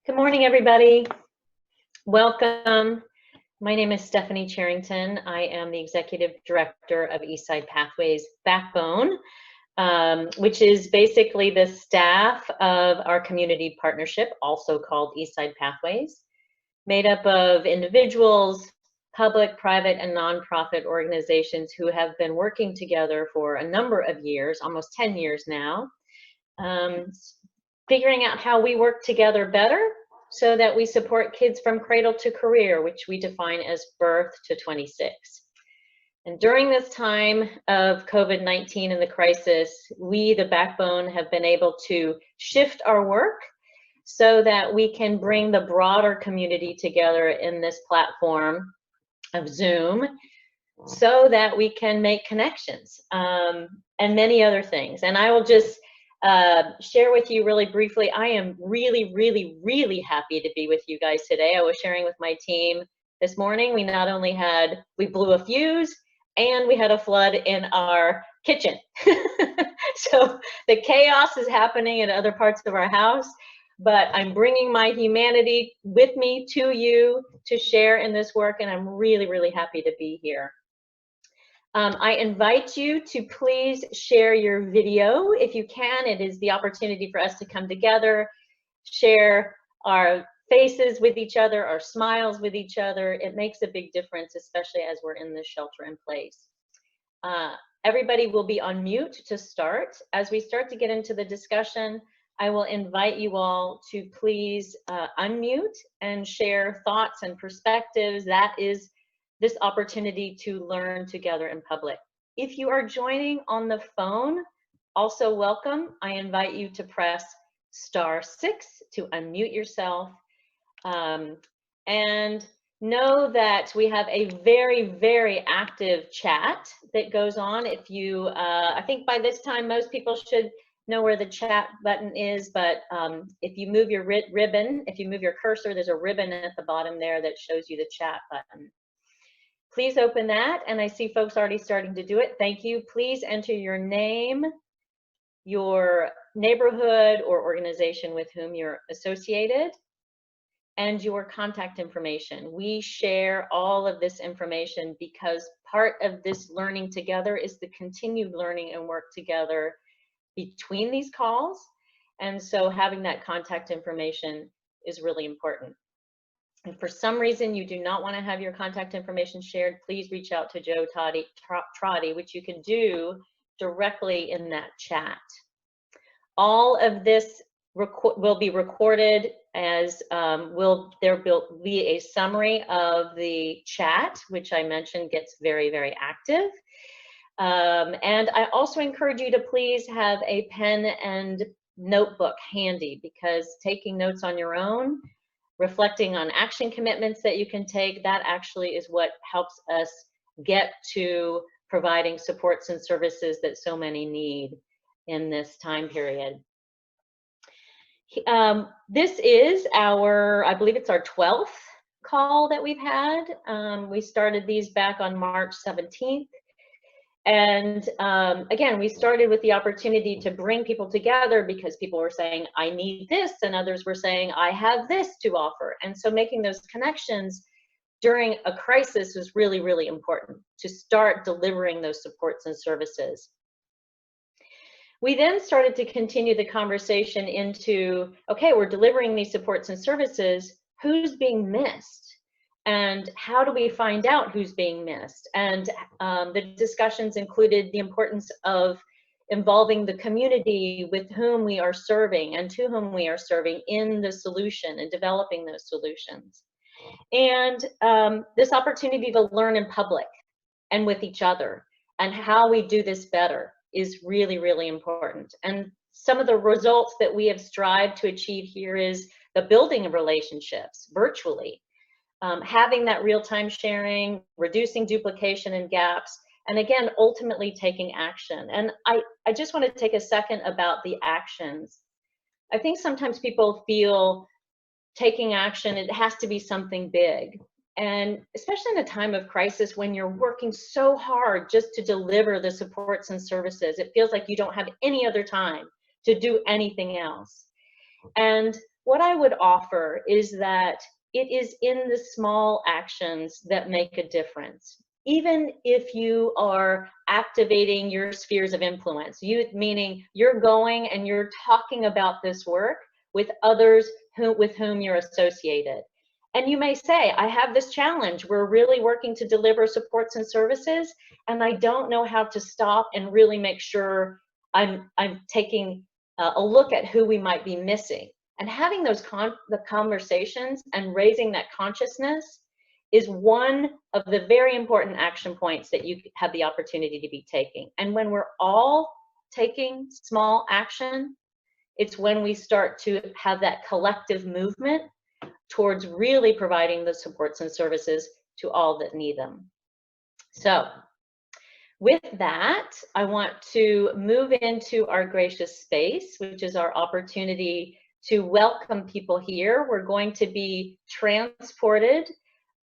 Good morning, everybody. Welcome. My name is Stephanie Charrington. I am the Executive Director of Eastside Pathways Backbone, which is basically the staff of our community partnership, also called Eastside Pathways, made up of individuals, public, private, and nonprofit organizations who have been working together for a number of years, almost 10 years now, figuring out how we work together better so that we support kids from cradle to career, which we define as birth to 26. And during this time of COVID-19 and the crisis, we, the Backbone, have been able to shift our work so that we can bring the broader community together in this platform of Zoom so that we can make connections and many other things. And I will just share with you really briefly. I am really happy to be with you guys today. I was sharing with my team this morning. We blew a fuse and we had a flood in our kitchen. So the chaos is happening in other parts of our house, but I'm bringing my humanity with me to you to share in this work, and I'm really happy to be here. I invite you to please share your video if you can. It is the opportunity for us to come together, share our faces with each other, our smiles with each other. It makes a big difference, especially as we're in this shelter in place. Everybody will be on mute to start. As we start to get into the discussion, I will invite you all to please unmute and share thoughts and perspectives. That is this opportunity to learn together in public. If you are joining on the phone, also welcome. I invite you to press *6 to unmute yourself. And know that we have a very active chat that goes on. If you, I think by this time most people should know where the chat button is, but if you move your ribbon, if you move your cursor, there's a ribbon at the bottom there that shows you the chat button. Please open that, and I see folks already starting to do it. Thank you. Please enter your name, your neighborhood or organization with whom you're associated, and your contact information. We share all of this information because part of this learning together is the continued learning and work together between these calls, and so having that contact information is really important. If for some reason you do not want to have your contact information shared, please reach out to Joe Trotty, which you can do directly in that chat. All of this will be recorded, as there will be a summary of the chat, which I mentioned gets very active. And I also encourage you to please have a pen and notebook handy, because taking notes on your own, reflecting on action commitments that you can take, that actually is what helps us get to providing supports and services that so many need in this time period. This is I believe it's our 12th call that we've had. We started these back on March 17th. And again, we started with the opportunity to bring people together because people were saying, I need this, and others were saying, I have this to offer. And so making those connections during a crisis was really important to start delivering those supports and services. We then started to continue the conversation into, okay, we're delivering these supports and services, who's being missed? And how do we find out who's being missed? And the discussions included the importance of involving the community with whom we are serving and to whom we are serving in the solution and developing those solutions. And this opportunity to learn in public and with each other, and how we do this better is really important. And some of the results that we have strived to achieve here is the building of relationships virtually. Having that real-time sharing, reducing duplication and gaps, and again, ultimately taking action. And I just want to take a second about the actions. I think sometimes people feel taking action, it has to be something big. And especially in a time of crisis, when you're working so hard just to deliver the supports and services, it feels like you don't have any other time to do anything else. And what I would offer is that it is in the small actions that make a difference. Even if you are activating your spheres of influence, meaning you're going and you're talking about this work with others with whom you're associated. And you may say, I have this challenge. We're really working to deliver supports and services, and I don't know how to stop and really make sure I'm taking a look at who we might be missing. And having those the conversations and raising that consciousness is one of the very important action points that you have the opportunity to be taking. And when we're all taking small action, it's when we start to have that collective movement towards really providing the supports and services to all that need them. So with that, I want to move into our gracious space, which is our opportunity to welcome people here. We're going to be transported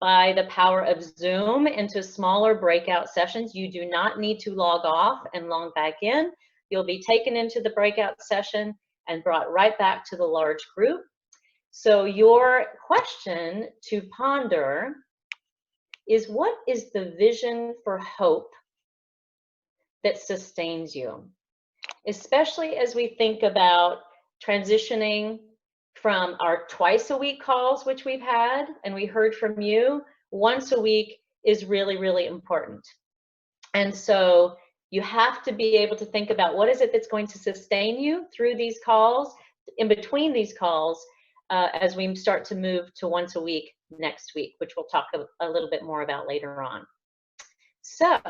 by the power of Zoom into smaller breakout sessions. You do not need to log off and log back in. You'll be taken into the breakout session and brought right back to the large group. So your question to ponder is, what is the vision for hope that sustains you? Especially as we think about transitioning from our twice a week calls, which we've had, and we heard from you, once a week is really, really important. And so you have to be able to think about what is it that's going to sustain you through these calls, in between these calls, as we start to move to once a week next week, which we'll talk a little bit more about later on. So,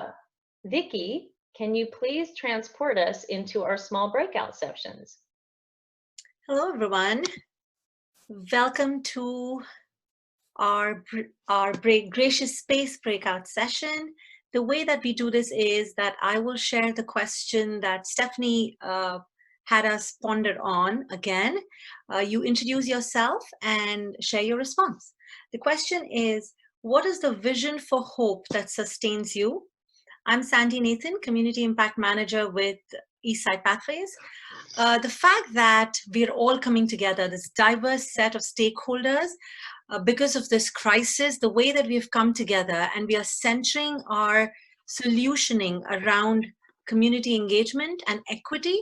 Vicki, can you please transport us into our small breakout sessions? Hello, everyone. Welcome to our gracious space breakout session. The way that we do this is that I will share the question that Stephanie had us ponder on again. You introduce yourself and share your response. The question is, what is the vision for hope that sustains you? I'm Sandy Nathan, Community Impact Manager with Eastside Pathways. The fact that we're all coming together, this diverse set of stakeholders, because of this crisis, the way that we've come together and we are centering our solutioning around community engagement and equity.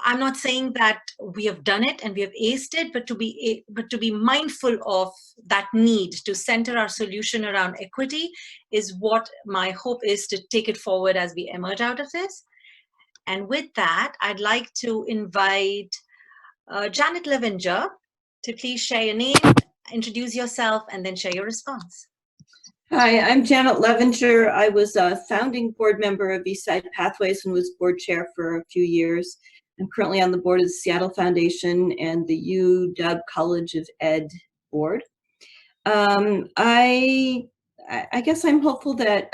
I'm not saying that we have done it and we have aced it, but to be mindful of that need to center our solution around equity is what my hope is to take it forward as we emerge out of this. And with that, I'd like to invite Janet Levenger to please share your name, introduce yourself, and then share your response. Hi, I'm Janet Levenger. I was a founding board member of Eastside Pathways and was board chair for a few years. I'm currently on the board of the Seattle Foundation and the UW College of Ed board. I guess I'm hopeful that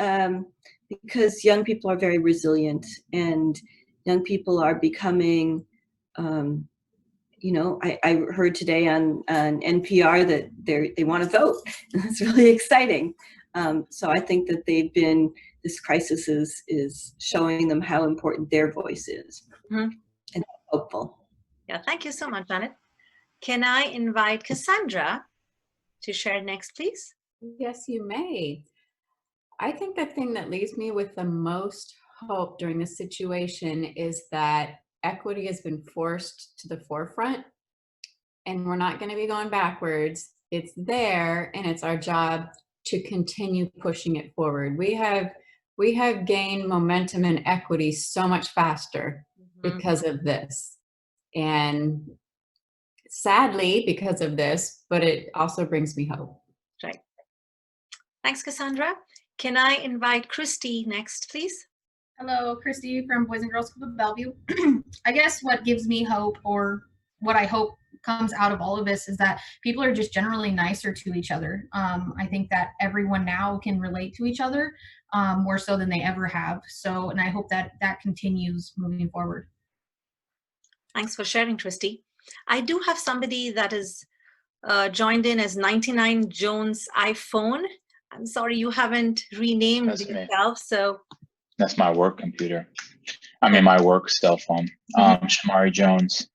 because young people are very resilient and young people are becoming, you know, I heard today on NPR that they want to vote. That's really exciting. So I think that this crisis is showing them how important their voice is. Mm-hmm. And hopeful. Yeah, thank you so much, Janet. Can I invite Cassandra to share next, please? Yes, you may. I think the thing that leaves me with the most hope during this situation is that equity has been forced to the forefront and we're not going to be going backwards. It's there and it's our job to continue pushing it forward. We have gained momentum and equity so much faster because of this. And sadly, because of this, but it also brings me hope. Right. Thanks, Cassandra. Can I invite Christy next, please? Hello, Christy from Boys and Girls Club of Bellevue. I guess what gives me hope, or what I hope comes out of all of this, is that people are just generally nicer to each other. I think that everyone now can relate to each other more so than they ever have. So, and I hope that that continues moving forward. Thanks for sharing, Christy. I do have somebody that is joined in as 99 Jones iPhone. I'm sorry you haven't renamed yourself. So that's my work computer. I mean, my work cell phone. Shamari Jones.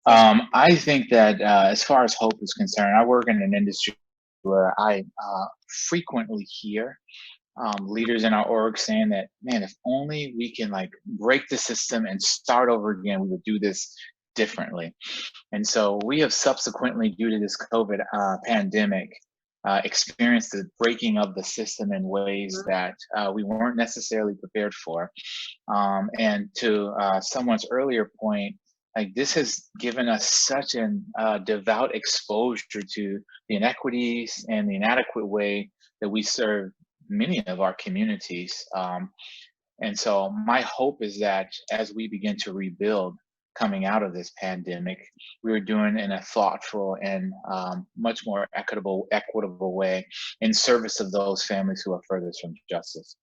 I think that as far as hope is concerned, I work in an industry where I frequently hear leaders in our org saying that, man, if only we can like break the system and start over again, we would do this differently. And so we have subsequently, due to this COVID pandemic, experienced the breaking of the system in ways that we weren't necessarily prepared for. And to someone's earlier point, like this has given us such an devout exposure to the inequities and the inadequate way that we serve many of our communities. And so my hope is that as we begin to rebuild coming out of this pandemic, we're doing in a thoughtful and much more equitable way in service of those families who are furthest from justice.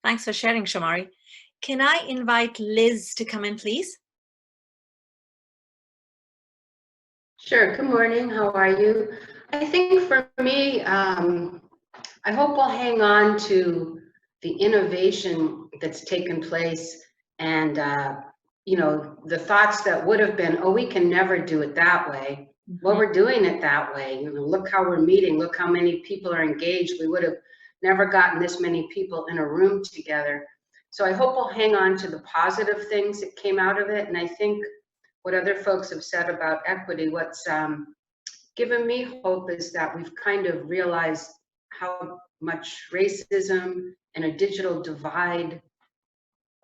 Thanks for sharing, Shamari. Can I invite Liz to come in, please? Sure. Good morning. How are you? I think for me, I hope we'll hang on to the innovation that's taken place and, you know, the thoughts that would have been, oh, we can never do it that way. Well, we're doing it that way. You know, look how we're meeting. Look how many people are engaged. We would have never gotten this many people in a room together. So I hope we'll hang on to the positive things that came out of it. And I think what other folks have said about equity, what's given me hope is that we've kind of realized how much racism and a digital divide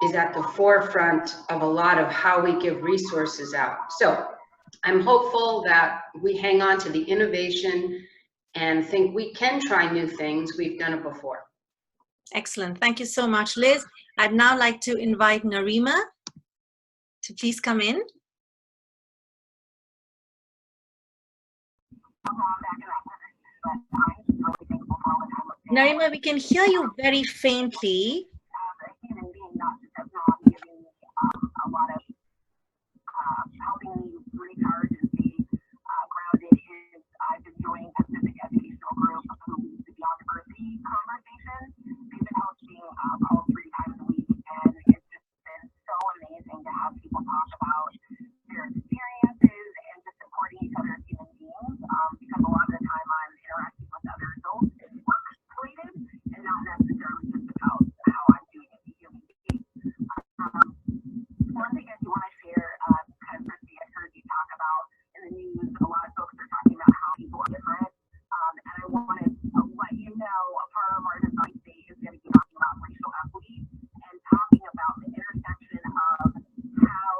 is at the forefront of a lot of how we give resources out. So I'm hopeful that we hang on to the innovation and think we can try new things. We've done it before. Excellent. Thank you so much, Liz. I'd now like to invite Narima to please come in. Narima, we can hear you very faintly. Helping me recharge and stay grounded is I've been joining a specific educational group who leads the Beyond Diversity conversation. They've been hosting calls 3 times a week, and it's just been so amazing to have people talk about their experiences and just supporting each other as human beings, because a lot of the time I'm interacting with other adults, it's work related and not necessarily just about how I'm doing as a human being. One thing I do want to share, because Christy, I heard you talk about in the news, a lot of folks are talking about how people are different, and I want to let you know a part of our design stage is going to be talking about racial equity and talking about the intersection of how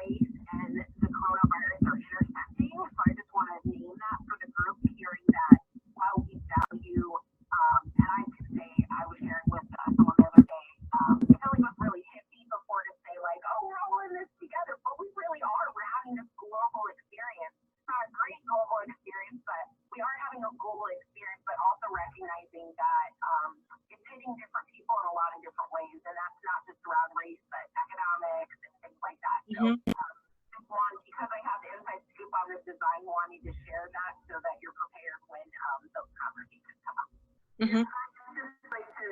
race and the coronavirus are intersecting. So I just want to name that for the group, hearing that while we value, and I could say, I was sharing with someone the other day, I feel like it was really hippie before to say like, oh, we're all in this together, but we really are. We're having this global experience. It's not a great global experience, but we are having a global experience, but also recognizing that it's hitting different people in a lot of different ways, and that's not just around race, but economics and things like that. So because I have the inside scoop on this design, wanting to share that so that you're prepared when those conversations come up. Mm-hmm. I'd just like to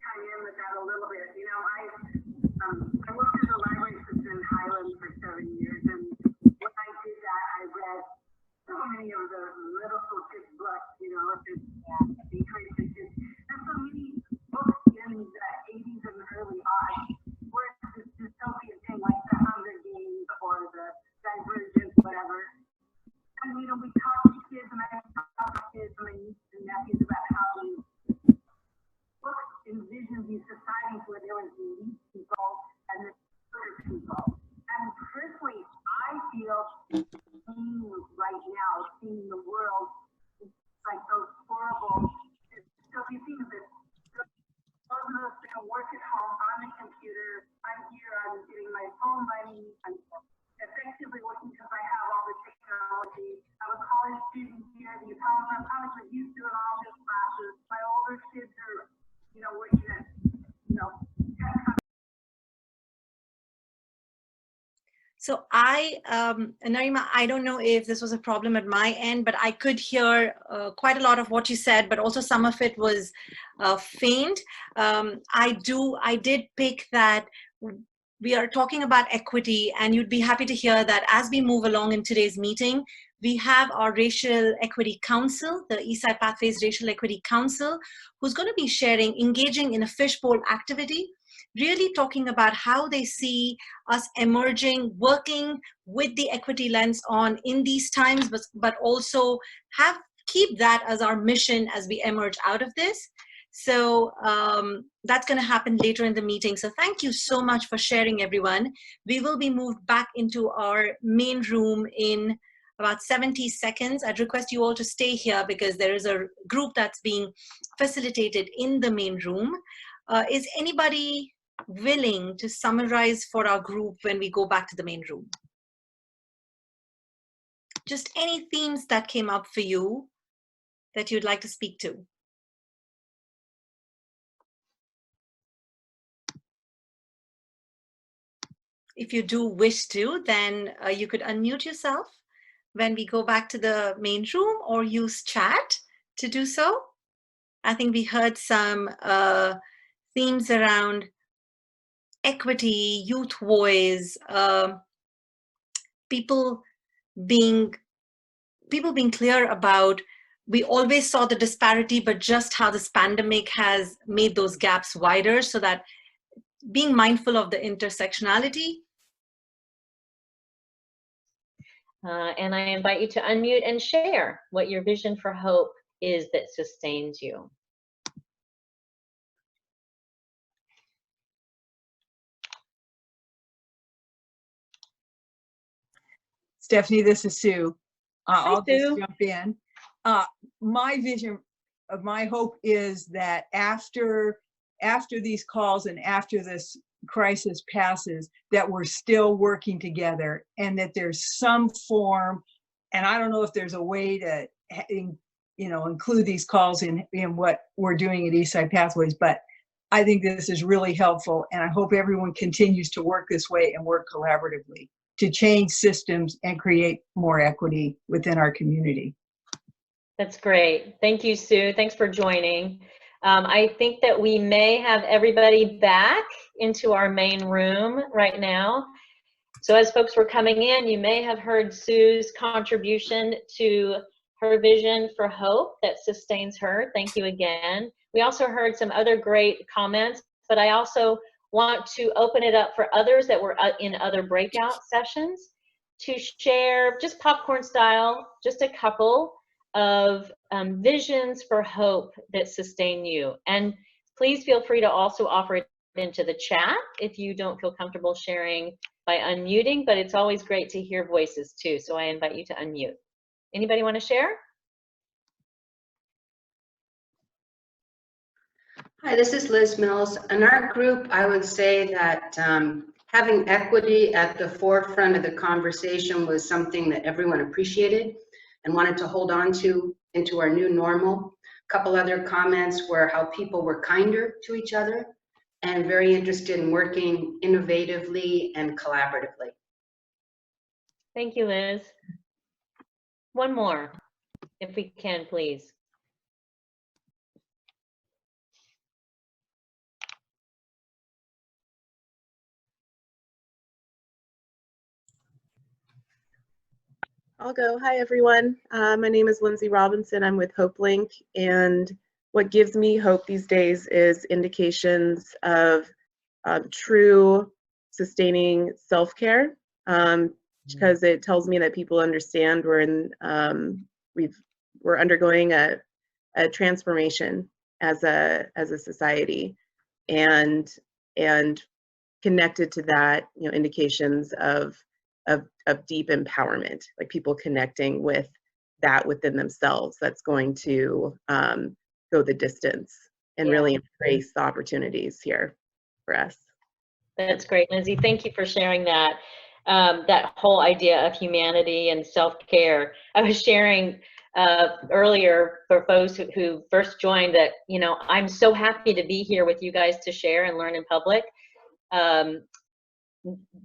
chime in with that a little bit. You know, I worked as a library assistant in Highland for 7 years, and when I did that, I read so many of the middle school kids' books, you know, the creative kids. There's so many books in the 80s and early aughts where it's this dystopian thing like the Hunger Games or the Divergent, whatever. And, you know, we talk to kids, and I talk to kids and my nieces and nephews about how these books envision these societies where there was elite people and the other people. And personally, I feel right now, seeing the world, like those horrible, so you see this, those of us that can work at home on the computer, I'm here, I'm getting my phone by me, I'm effectively working because I have all the technology. I'm a college student here, the Italian comics are used to in all his classes. My older kids are, you know, working at, you know, tech. So Narima, I don't know if this was a problem at my end, but I could hear quite a lot of what you said, but also some of it was faint. I did pick that we are talking about equity, and you'd be happy to hear that as we move along in today's meeting, we have our Racial Equity Council, the Eastside Pathways Racial Equity Council, who's going to be engaging in a fishbowl activity, really talking about how they see us emerging, working with the equity lens on in these times, but also keep that as our mission as we emerge out of this. So that's going to happen later in the meeting. So thank you so much for sharing, everyone. We will be moved back into our main room in about 70 seconds. I'd request you all to stay here because there is a group that's being facilitated in the main room. Is anybody willing to summarize for our group when we go back to the main room? Just any themes that came up for you that you'd like to speak to. If you do wish to, then you could unmute yourself when we go back to the main room, or use chat to do so. I think we heard some themes around equity, youth voice, people being clear about, we always saw the disparity, but just how this pandemic has made those gaps wider, so that being mindful of the intersectionality. And I invite you to unmute and share what your vision for hope is that sustains you. Stephanie, this is Sue. I'll Sue. just jump in. My vision of my hope is that after these calls and after this crisis passes, that we're still working together, and that there's some form, and I don't know if there's a way to include these calls in what we're doing at Eastside Pathways, but I think this is really helpful, and I hope everyone continues to work this way and work collaboratively to change systems and create more equity within our community. That's great. Thank you, Sue. Thanks for joining. I think that we may have everybody back into our main room right now. So as folks were coming in, you may have heard Sue's contribution to her vision for hope that sustains her. Thank you again. We also heard some other great comments, but I also want to open it up for others that were in other breakout sessions to share, just popcorn style, just a couple of visions for hope that sustain you. And please feel free to also offer it into the chat if you don't feel comfortable sharing by unmuting, but it's always great to hear voices too. So I invite you to unmute. Anybody want to share? Hi, this is Liz Mills. In our group, I would say that having equity at the forefront of the conversation was something that everyone appreciated and wanted to hold on to into our new normal. A couple other comments were how people were kinder to each other and very interested in working innovatively and collaboratively. Thank you, Liz. One more, if we can, please. I'll go. Hi, everyone. My name is Lindsay Robinson. I'm with HopeLink, and what gives me hope these days is indications of true sustaining self-care, because it tells me that people understand we're undergoing a transformation as a society, and connected to that, indications of deep empowerment, like people connecting with that within themselves, that's going to go the distance and really embrace the opportunities here for us. That's great, Lindsay. Thank you for sharing that. That whole idea of humanity and self-care. I was sharing earlier for folks who first joined that, I'm so happy to be here with you guys to share and learn in public.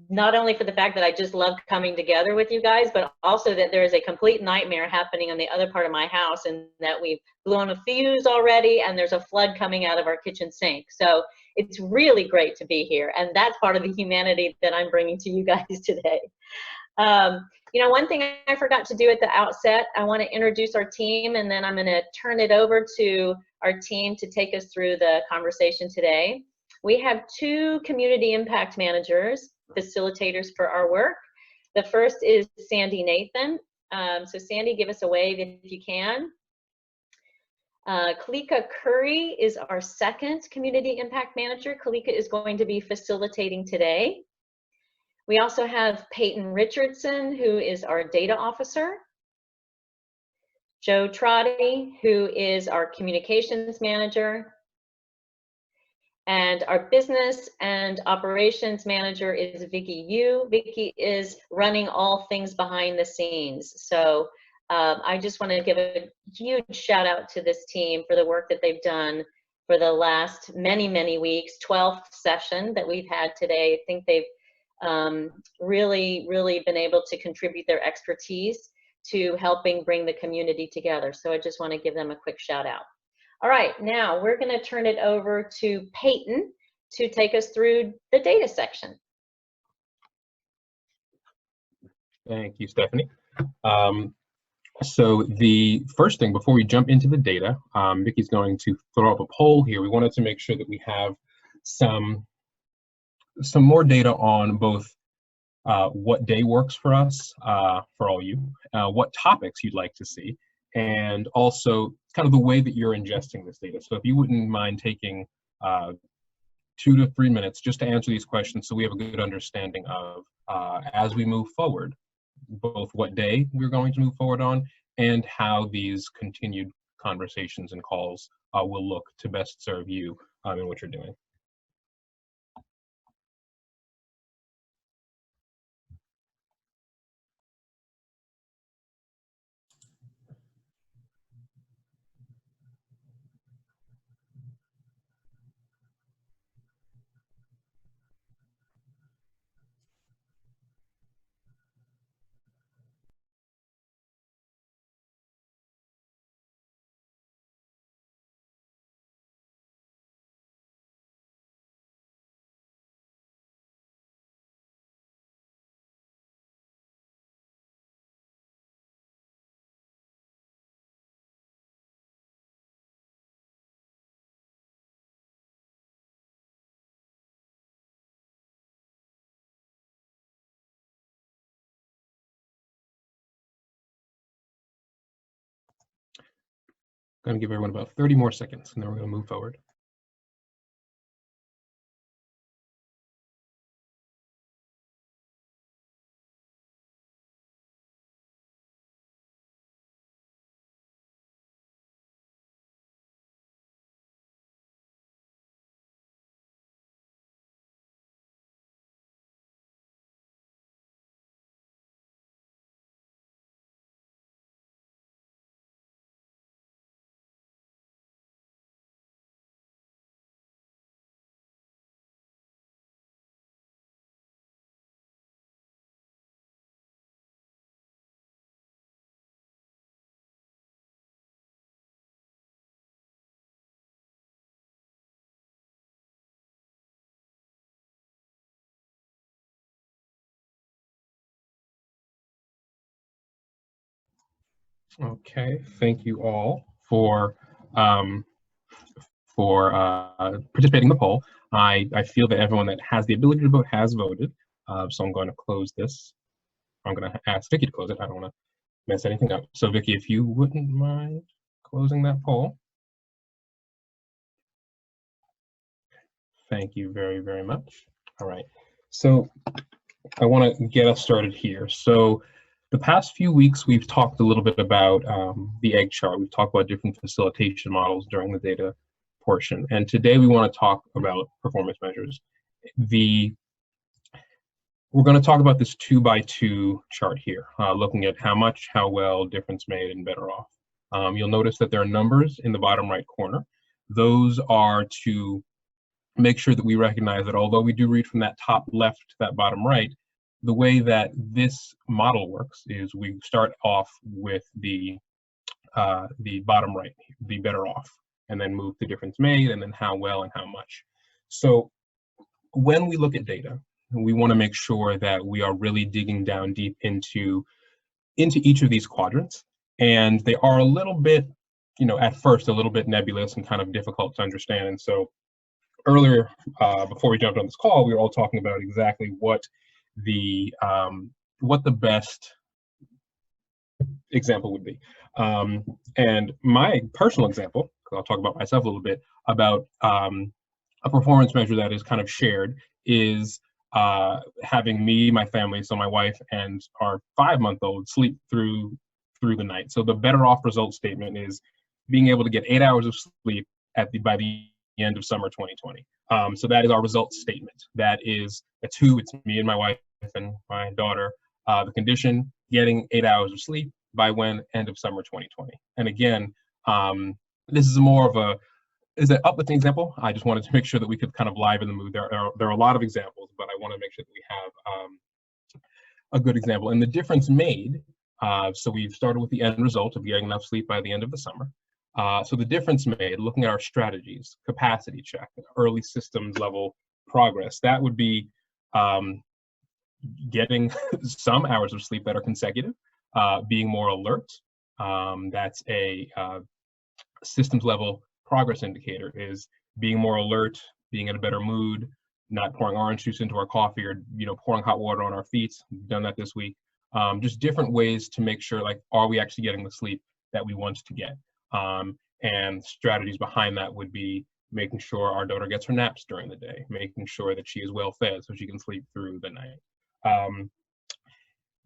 not only for the fact that I just love coming together with you guys, but also that there is a complete nightmare happening on the other part of my house, and that we've blown a fuse already and there's a flood coming out of our kitchen sink. So it's really great to be here, and that's part of the humanity that I'm bringing to you guys today. You know, one thing I forgot to do at the outset, I want to introduce our team, and then I'm going to turn it over to our team to take us through the conversation today. We have 2 community impact managers, facilitators for our work. The first is Sandy Nathan. So Sandy, give us a wave if you can. Kalika Curry is our second community impact manager. Kalika is going to be facilitating today. We also have Peyton Richardson, who is our data officer. Joe Trotty, who is our communications manager. And our business and operations manager is Vicky Yu. Vicky is running all things behind the scenes. So I just want to give a huge shout out to this team for the work that they've done for the last many, many weeks. 12th session that we've had today. I think they've really, really been able to contribute their expertise to helping bring the community together. So I just want to give them a quick shout out. All right, now we're going to turn it over to Peyton to take us through the data section. Thank you, Stephanie. So the first thing, before we jump into the data, Vicky's going to throw up a poll here. We wanted to make sure that we have some more data on both what day works for us, for all you, what topics you'd like to see, and also kind of the way that you're ingesting this data. So if you wouldn't mind taking 2 to 3 minutes just to answer these questions so we have a good understanding of, as we move forward, both what day we're going to move forward on and how these continued conversations and calls will look to best serve you in what you're doing. I'm going to give everyone about 30 more seconds, and then we're going to move forward. Okay, thank you all for participating in the poll. I feel that everyone that has the ability to vote has voted, so I'm going to close this. I'm going to ask Vicky to close it. I don't want to mess anything up. So Vicky, if you wouldn't mind closing that poll. Thank you very, very much. All right, so I want to get us started here. So the past few weeks, we've talked a little bit about the egg chart. We've talked about different facilitation models during the data portion. And today we want to talk about performance measures. We're going to talk about this 2x2 chart here, looking at how much, how well, difference made, and better off. You'll notice that there are numbers in the bottom right corner. Those are to make sure that we recognize that although we do read from that top left to that bottom right, the way that this model works is we start off with the bottom right, the better off, and then move to difference made, and then how well and how much. So when we look at data, we want to make sure that we are really digging down deep into each of these quadrants, and they are a little bit, at first a little bit nebulous and kind of difficult to understand. And so earlier, before we jumped on this call, we were all talking about exactly what the best example would be. And my personal example, because I'll talk about myself a little bit, about a performance measure that is kind of shared, is having me, my family, so my wife and our 5-month-old sleep through the night. So the better off result statement is being able to get 8 hours of sleep by the end of summer 2020. So that is our result statement. That is it's me and my wife and my daughter. The condition, getting 8 hours of sleep by end of summer 2020. And again, this is more of an uplifting example. I just wanted to make sure that we could kind of liven the mood. There are a lot of examples, but I want to make sure that we have a good example. And the difference made, so we've started with the end result of getting enough sleep by the end of the summer. So the difference made, looking at our strategies, capacity check, early systems level progress, that would be getting some hours of sleep that are consecutive, being more alert. That's a systems level progress indicator, is being more alert, being in a better mood, not pouring orange juice into our coffee, or pouring hot water on our feet. We've done that this week. Just different ways to make sure, like, are we actually getting the sleep that we want to get? And strategies behind that would be making sure our daughter gets her naps during the day, making sure that she is well fed so she can sleep through the night.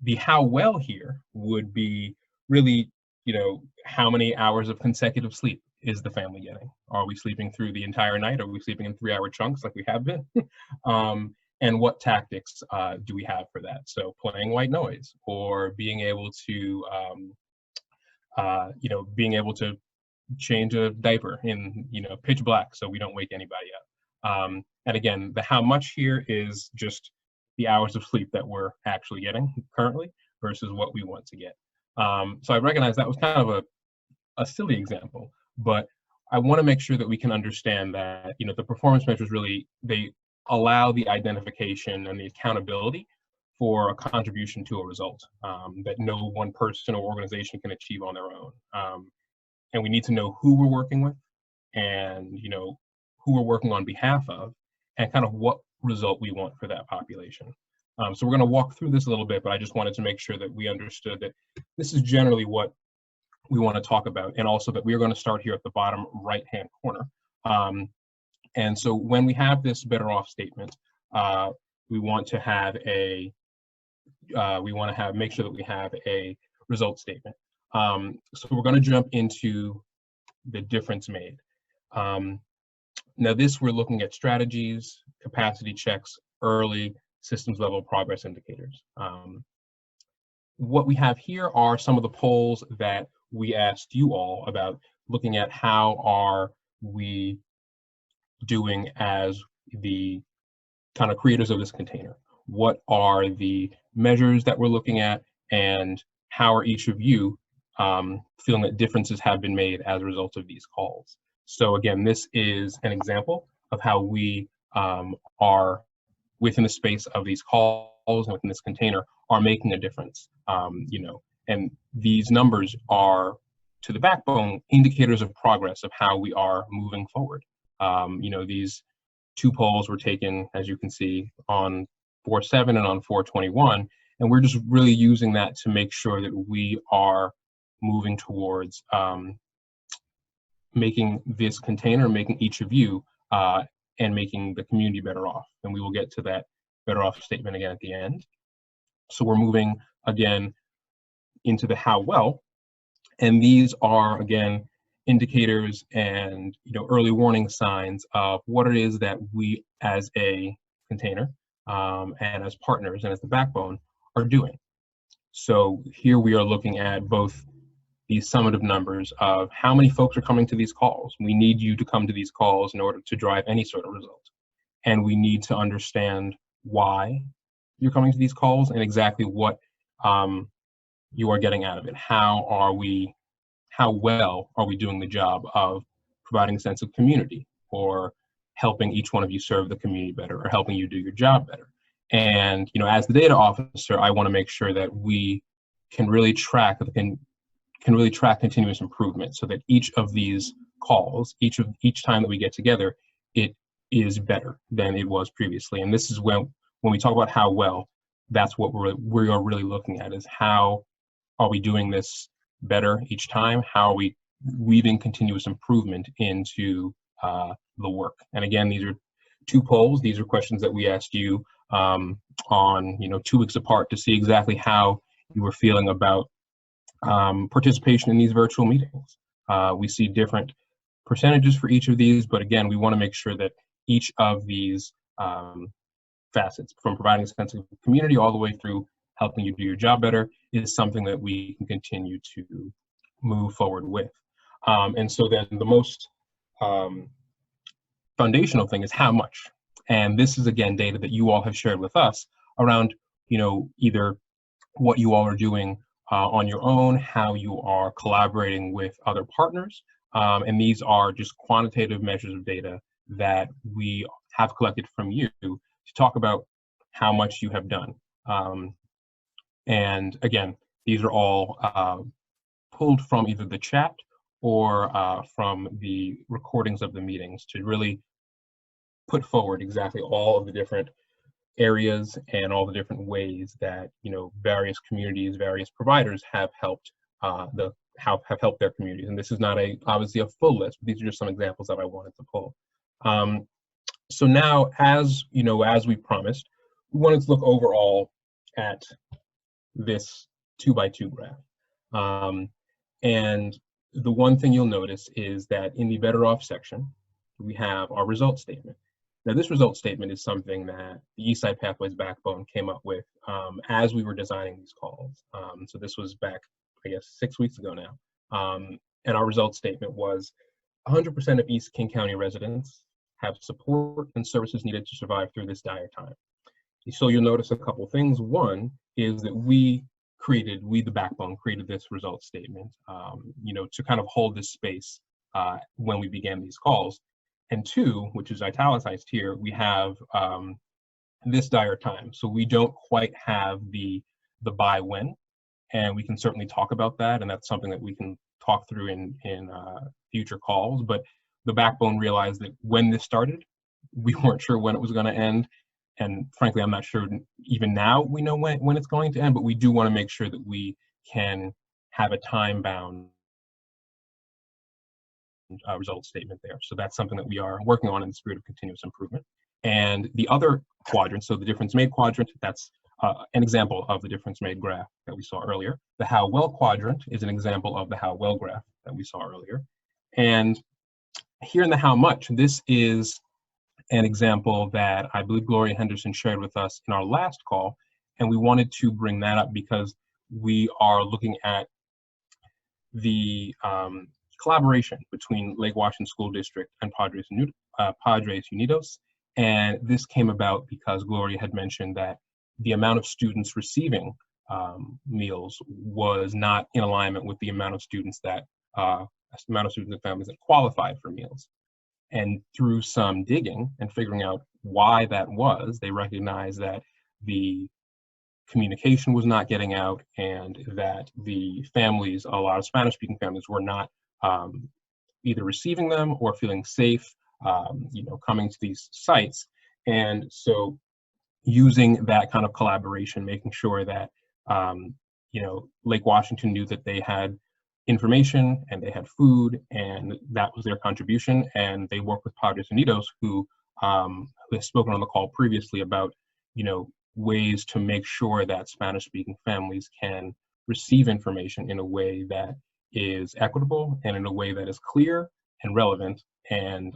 The how well here would be really, how many hours of consecutive sleep is the family getting? Are we sleeping through the entire night? Are we sleeping in 3-hour chunks like we have been? And what tactics do we have for that? So playing white noise, or being able to, being able to change a diaper in, pitch black so we don't wake anybody up. And again, the how much here is just the hours of sleep that we're actually getting currently versus what we want to get. So I recognize that was kind of a silly example, but I want to make sure that we can understand that, the performance measures really, they allow the identification and the accountability for a contribution to a result that no one person or organization can achieve on their own. And we need to know who we're working with, and who we're working on behalf of, and kind of what result we want for that population. So we're going to walk through this a little bit, but I just wanted to make sure that we understood that this is generally what we want to talk about, and also that we're going to start here at the bottom right-hand corner. And so when we have this better off statement, we want to have make sure that we have a result statement. So we're going to jump into the difference made. Now this, we're looking at strategies, capacity checks, early systems level progress indicators. What we have here are some of the polls that we asked you all about, looking at how are we doing as the kind of creators of this container. What are the measures that we're looking at, and how are each of you feeling that differences have been made as a result of these calls? So again, this is an example of how we are, within the space of these calls and within this container, are making a difference. And these numbers are, to the backbone, indicators of progress of how we are moving forward. These 2 polls were taken, as you can see, on 4/7 and on 4/21, and we're just really using that to make sure that we are moving towards making this container, making each of you, and making the community better off. And we will get to that better off statement again at the end. So we're moving again into the how well, and these are, again, indicators and early warning signs of what it is that we as a container and as partners and as the backbone are doing. So here we are looking at both these summative numbers of how many folks are coming to these calls. We need you to come to these calls in order to drive any sort of result. and we need to understand why you're coming to these calls and exactly what you are getting out of it. How well are we doing the job of providing a sense of community, or helping each one of you serve the community better, or helping you do your job better? And as the data officer, I want to make sure that we can really track continuous improvement, so that each of these calls, each time that we get together, it is better than it was previously. And this is when we talk about how well, that's what we are really looking at, is how are we doing this better each time? How are we weaving continuous improvement into the work? And again, these are 2 polls. These are questions that we asked you on 2 weeks apart, to see exactly how you were feeling about participation in these virtual meetings. We see different percentages for each of these, but again, we want to make sure that each of these facets, from providing a sense of community all the way through helping you do your job better, is something that we can continue to move forward with. And so then the most foundational thing is how much. And this is, again, data that you all have shared with us around, either what you all are doing on your own, how you are collaborating with other partners. And these are just quantitative measures of data that we have collected from you to talk about how much you have done. And again, these are all pulled from either the chat or from the recordings of the meetings, to really put forward exactly all of the different areas and all the different ways that various communities, various providers have helped have helped their communities. And this is not obviously a full list, but these are just some examples that I wanted to pull. So now, as we promised, we wanted to look overall at this 2x2 graph. And the one thing you'll notice is that in the better off section, we have our result statement. Now, this result statement is something that the Eastside Pathways backbone came up with as we were designing these calls. So this was back, I guess, 6 weeks ago now. And our result statement was 100% of East King County residents have support and services needed to survive through this dire time. So you'll notice a couple things. One is that we, the backbone, created this result statement, to kind of hold this space when we began these calls. And 2, which is italicized here, we have this dire time. So we don't quite have the by when, and we can certainly talk about that, and that's something that we can talk through in future calls. But the backbone realized that when this started, we weren't sure when it was going to end. And frankly, I'm not sure even now we know when it's going to end, but we do want to make sure that we can have a time-bound result statement there. So that's something that we are working on in the spirit of continuous improvement. And the other quadrant, so the difference made quadrant, that's an example of the difference made graph that we saw earlier. The how well quadrant is an example of the how well graph that we saw earlier. And here in the how much, this is an example that I believe Gloria Henderson shared with us in our last call. And we wanted to bring that up because we are looking at the collaboration between Lake Washington School District and Padres Unidos. And this came about because Gloria had mentioned that the amount of students receiving meals was not in alignment with the amount of students and families that qualified for meals. And through some digging and figuring out why that was, they recognized that the communication was not getting out, and that the families, a lot of Spanish-speaking families, were not either receiving them or feeling safe, coming to these sites. And so using that kind of collaboration, making sure that, Lake Washington knew that they had information and they had food, and that was their contribution. And they worked with Padres Unidos, who has spoken on the call previously about, ways to make sure that Spanish-speaking families can receive information in a way that is equitable and in a way that is clear and relevant and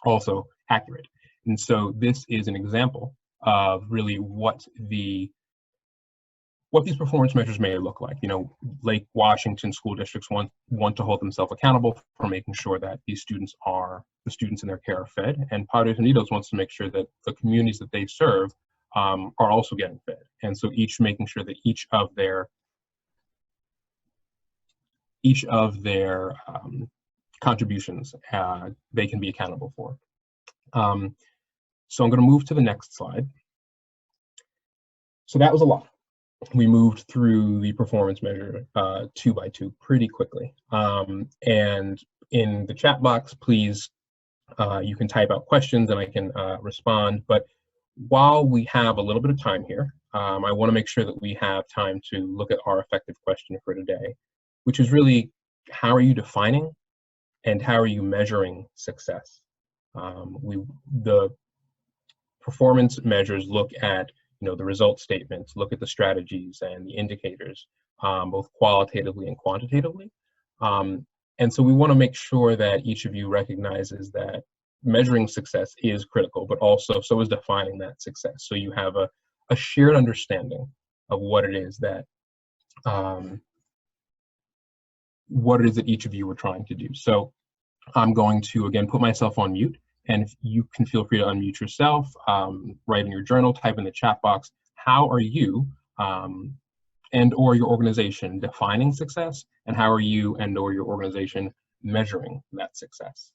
also accurate. And so this is an example of really what what these performance measures may look like. You know, Lake Washington school districts want to hold themselves accountable for making sure that the students in their care are fed, and Padres Unidos wants to make sure that the communities that they serve are also getting fed. And so each making sure that each of their contributions they can be accountable for. So I'm going to move to the next slide. So that was a lot. We moved through the performance measure 2 by 2 pretty quickly. And in the chat box, please, you can type out questions and I can respond. But while we have a little bit of time here, I want to make sure that we have time to look at our effective question for today, which is really, how are you defining and how are you measuring success? The performance measures look at the result statements, look at the strategies and the indicators, both qualitatively and quantitatively. And so we want to make sure that each of you recognizes that measuring success is critical, but also so is defining that success. So you have a shared understanding of what it is that each of you are trying to do. So I'm going to, again, put myself on mute. And if you can feel free to unmute yourself, write in your journal, type in the chat box, how are you and or your organization defining success? And how are you and or your organization measuring that success?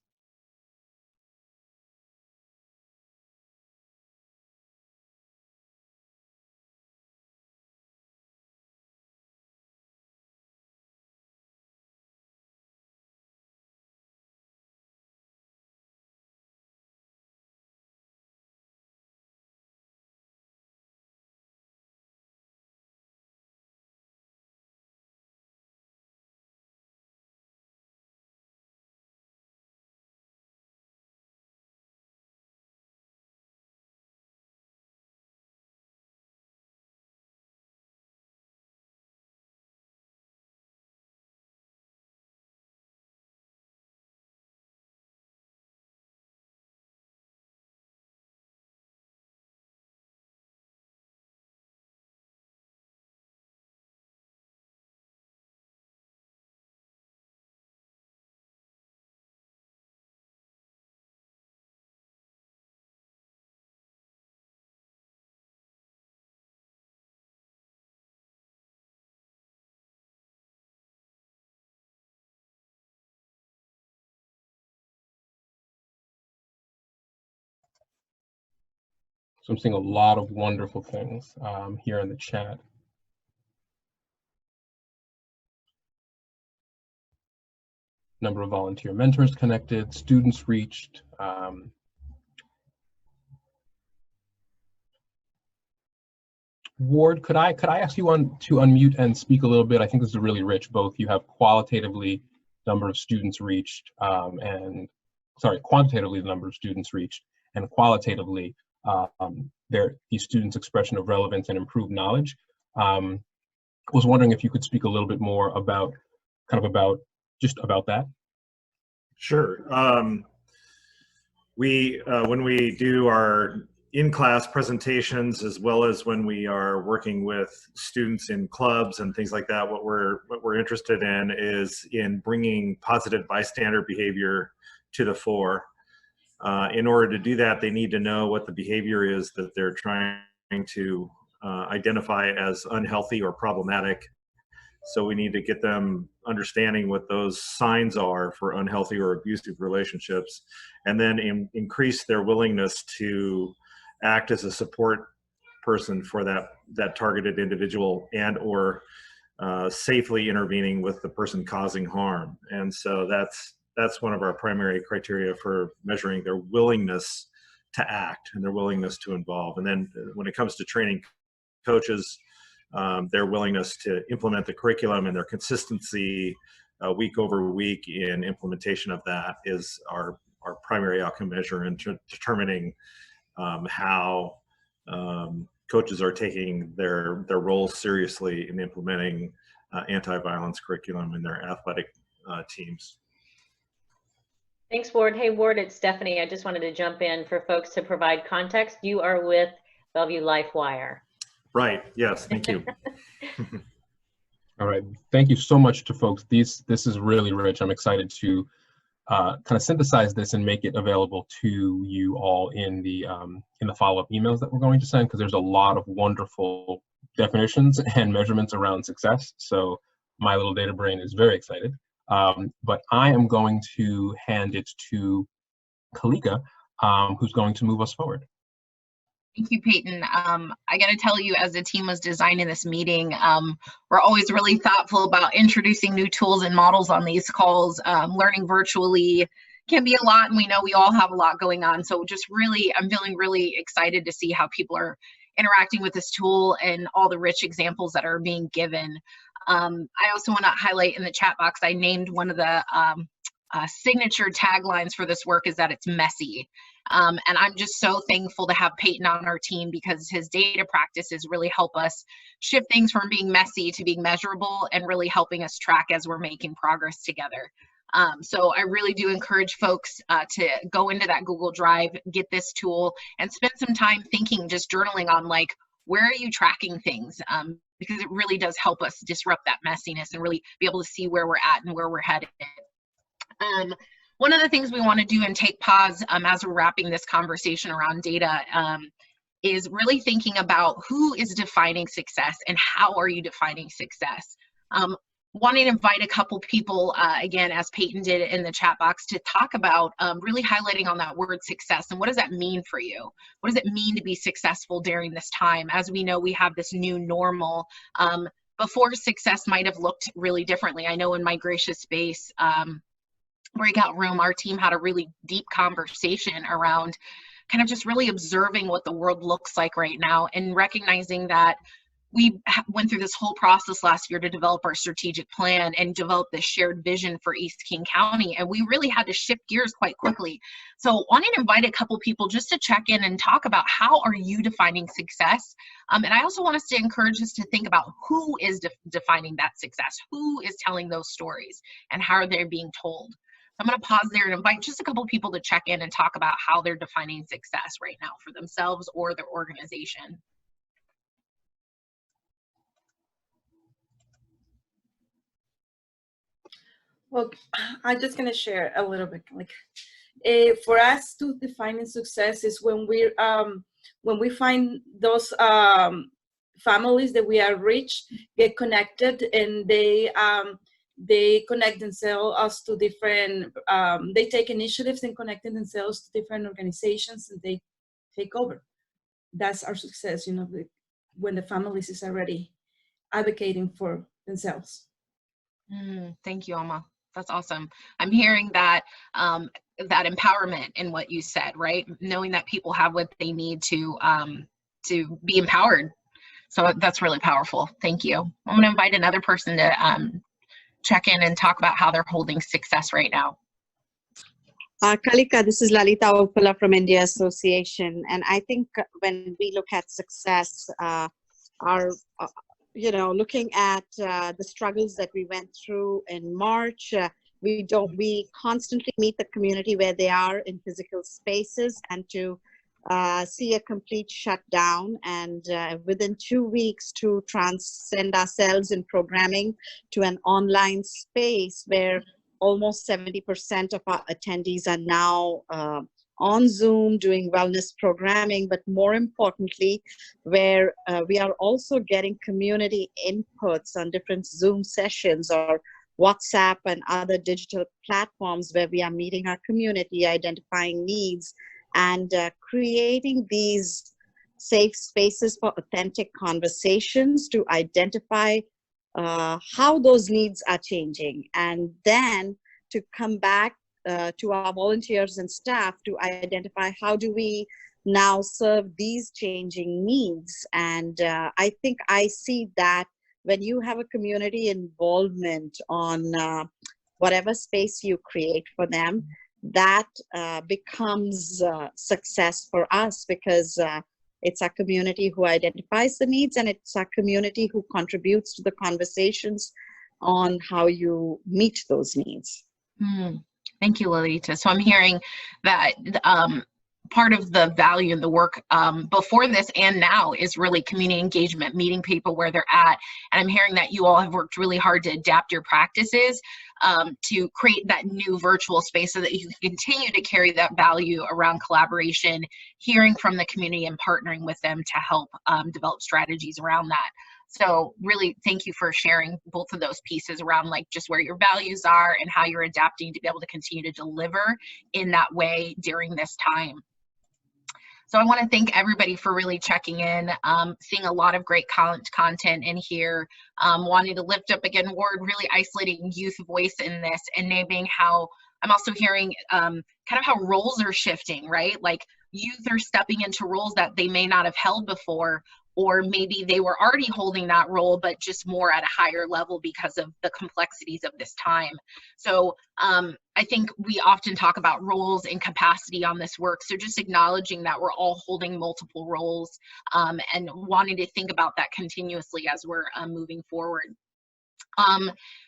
So I'm seeing a lot of wonderful things here in the chat. Number of volunteer mentors connected, students reached. Ward, could I ask you to unmute and speak a little bit? I think this is really rich. Both you have qualitatively number of students reached quantitatively the number of students reached, and qualitatively these students' expression of relevance and improved knowledge. I was wondering if you could speak a little bit more about that. Sure. When we do our in-class presentations, as well as when we are working with students in clubs and things like that, what we're interested in is in bringing positive bystander behavior to the fore. In order to do that, they need to know what the behavior is that they're trying to identify as unhealthy or problematic. So we need to get them understanding what those signs are for unhealthy or abusive relationships, and then increase their willingness to act as a support person for that targeted individual, and or safely intervening with the person causing harm. And so that's one of our primary criteria for measuring their willingness to act and their willingness to involve. And then when it comes to training coaches, their willingness to implement the curriculum and their consistency week over week in implementation of that is our primary outcome measure in determining how coaches are taking their roles seriously in implementing anti-violence curriculum in their athletic teams. Thanks, Ward. Hey, Ward, it's Stephanie. I just wanted to jump in for folks to provide context. You are with Bellevue LifeWire. Right. Yes. Thank you. All right. Thank you so much to folks. This is really rich. I'm excited to kind of synthesize this and make it available to you all in the follow-up emails that we're going to send, because there's a lot of wonderful definitions and measurements around success. So my little data brain is very excited. But I am going to hand it to Kalika, who's going to move us forward. Thank you, Peyton. I got to tell you, as the team was designing this meeting, we're always really thoughtful about introducing new tools and models on these calls. Learning virtually can be a lot, and we know we all have a lot going on. So just really, I'm feeling really excited to see how people are interacting with this tool and all the rich examples that are being given. I also want to highlight in the chat box, I named one of the signature taglines for this work is that it's messy. And I'm just so thankful to have Peyton on our team, because his data practices really help us shift things from being messy to being measurable, and really helping us track as we're making progress together. So I really do encourage folks to go into that Google Drive, get this tool, and spend some time thinking, just journaling on like, where are you tracking things? Because it really does help us disrupt that messiness and really be able to see where we're at and where we're headed. One of the things we want to do and take pause as we're wrapping this conversation around data is really thinking about who is defining success and how are you defining success. Wanting to invite a couple people, again, as Peyton did in the chat box, to talk about really highlighting on that word success and what does that mean for you? What does it mean to be successful during this time? As we know, we have this new normal. Before, success might have looked really differently. I know in my Gracious Space breakout room, our team had a really deep conversation around kind of just really observing what the world looks like right now, and recognizing that we went through this whole process last year to develop our strategic plan and develop this shared vision for East King County, and we really had to shift gears quite quickly. So wanting to invite a couple people just to check in and talk about how are you defining success, and I also want us to encourage us to think about who is defining that success, who is telling those stories, and how are they being told. I'm going to pause there and invite just a couple people to check in and talk about how they're defining success right now for themselves or their organization. Well, I'm just going to share a little bit. Like, for us to define success is when we find those families that we are rich, get connected, and they connect themselves to different, they take initiatives and connecting themselves to different organizations, and they take over. That's our success, you know, when the families is already advocating for themselves. Thank you, Alma. That's awesome. I'm hearing that that empowerment in what you said, right? Knowing that people have what they need to be empowered. So that's really powerful. Thank you. I'm going to invite another person to check in and talk about how they're holding success right now. Kalika, this is Lalita Opala from India Association. And I think when we look at success, looking at the struggles that we went through in March, we constantly meet the community where they are in physical spaces, and to see a complete shutdown, and within 2 weeks to transcend ourselves in programming to an online space where almost 70% of our attendees are now on Zoom doing wellness programming, but more importantly, where we are also getting community inputs on different Zoom sessions or WhatsApp and other digital platforms where we are meeting our community, identifying needs, and creating these safe spaces for authentic conversations to identify how those needs are changing, and then to come back to our volunteers and staff to identify how do we now serve these changing needs. And I think I see that when you have a community involvement on whatever space you create for them, that becomes success for us, because it's our community who identifies the needs, and it's our community who contributes to the conversations on how you meet those needs. Thank you, Lalita. So I'm hearing that part of the value in the work before this and now is really community engagement, meeting people where they're at. And I'm hearing that you all have worked really hard to adapt your practices to create that new virtual space so that you can continue to carry that value around collaboration, hearing from the community and partnering with them to help develop strategies around that. So really, thank you for sharing both of those pieces around like just where your values are and how you're adapting to be able to continue to deliver in that way during this time. So I want to thank everybody for really checking in, seeing a lot of great content in here, wanting to lift up again, Ward, really isolating youth voice in this and naming how, I'm also hearing kind of how roles are shifting, right? Like youth are stepping into roles that they may not have held before, or maybe they were already holding that role, but just more at a higher level because of the complexities of this time. So I think we often talk about roles and capacity on this work. So just acknowledging that we're all holding multiple roles and wanting to think about that continuously as we're moving forward.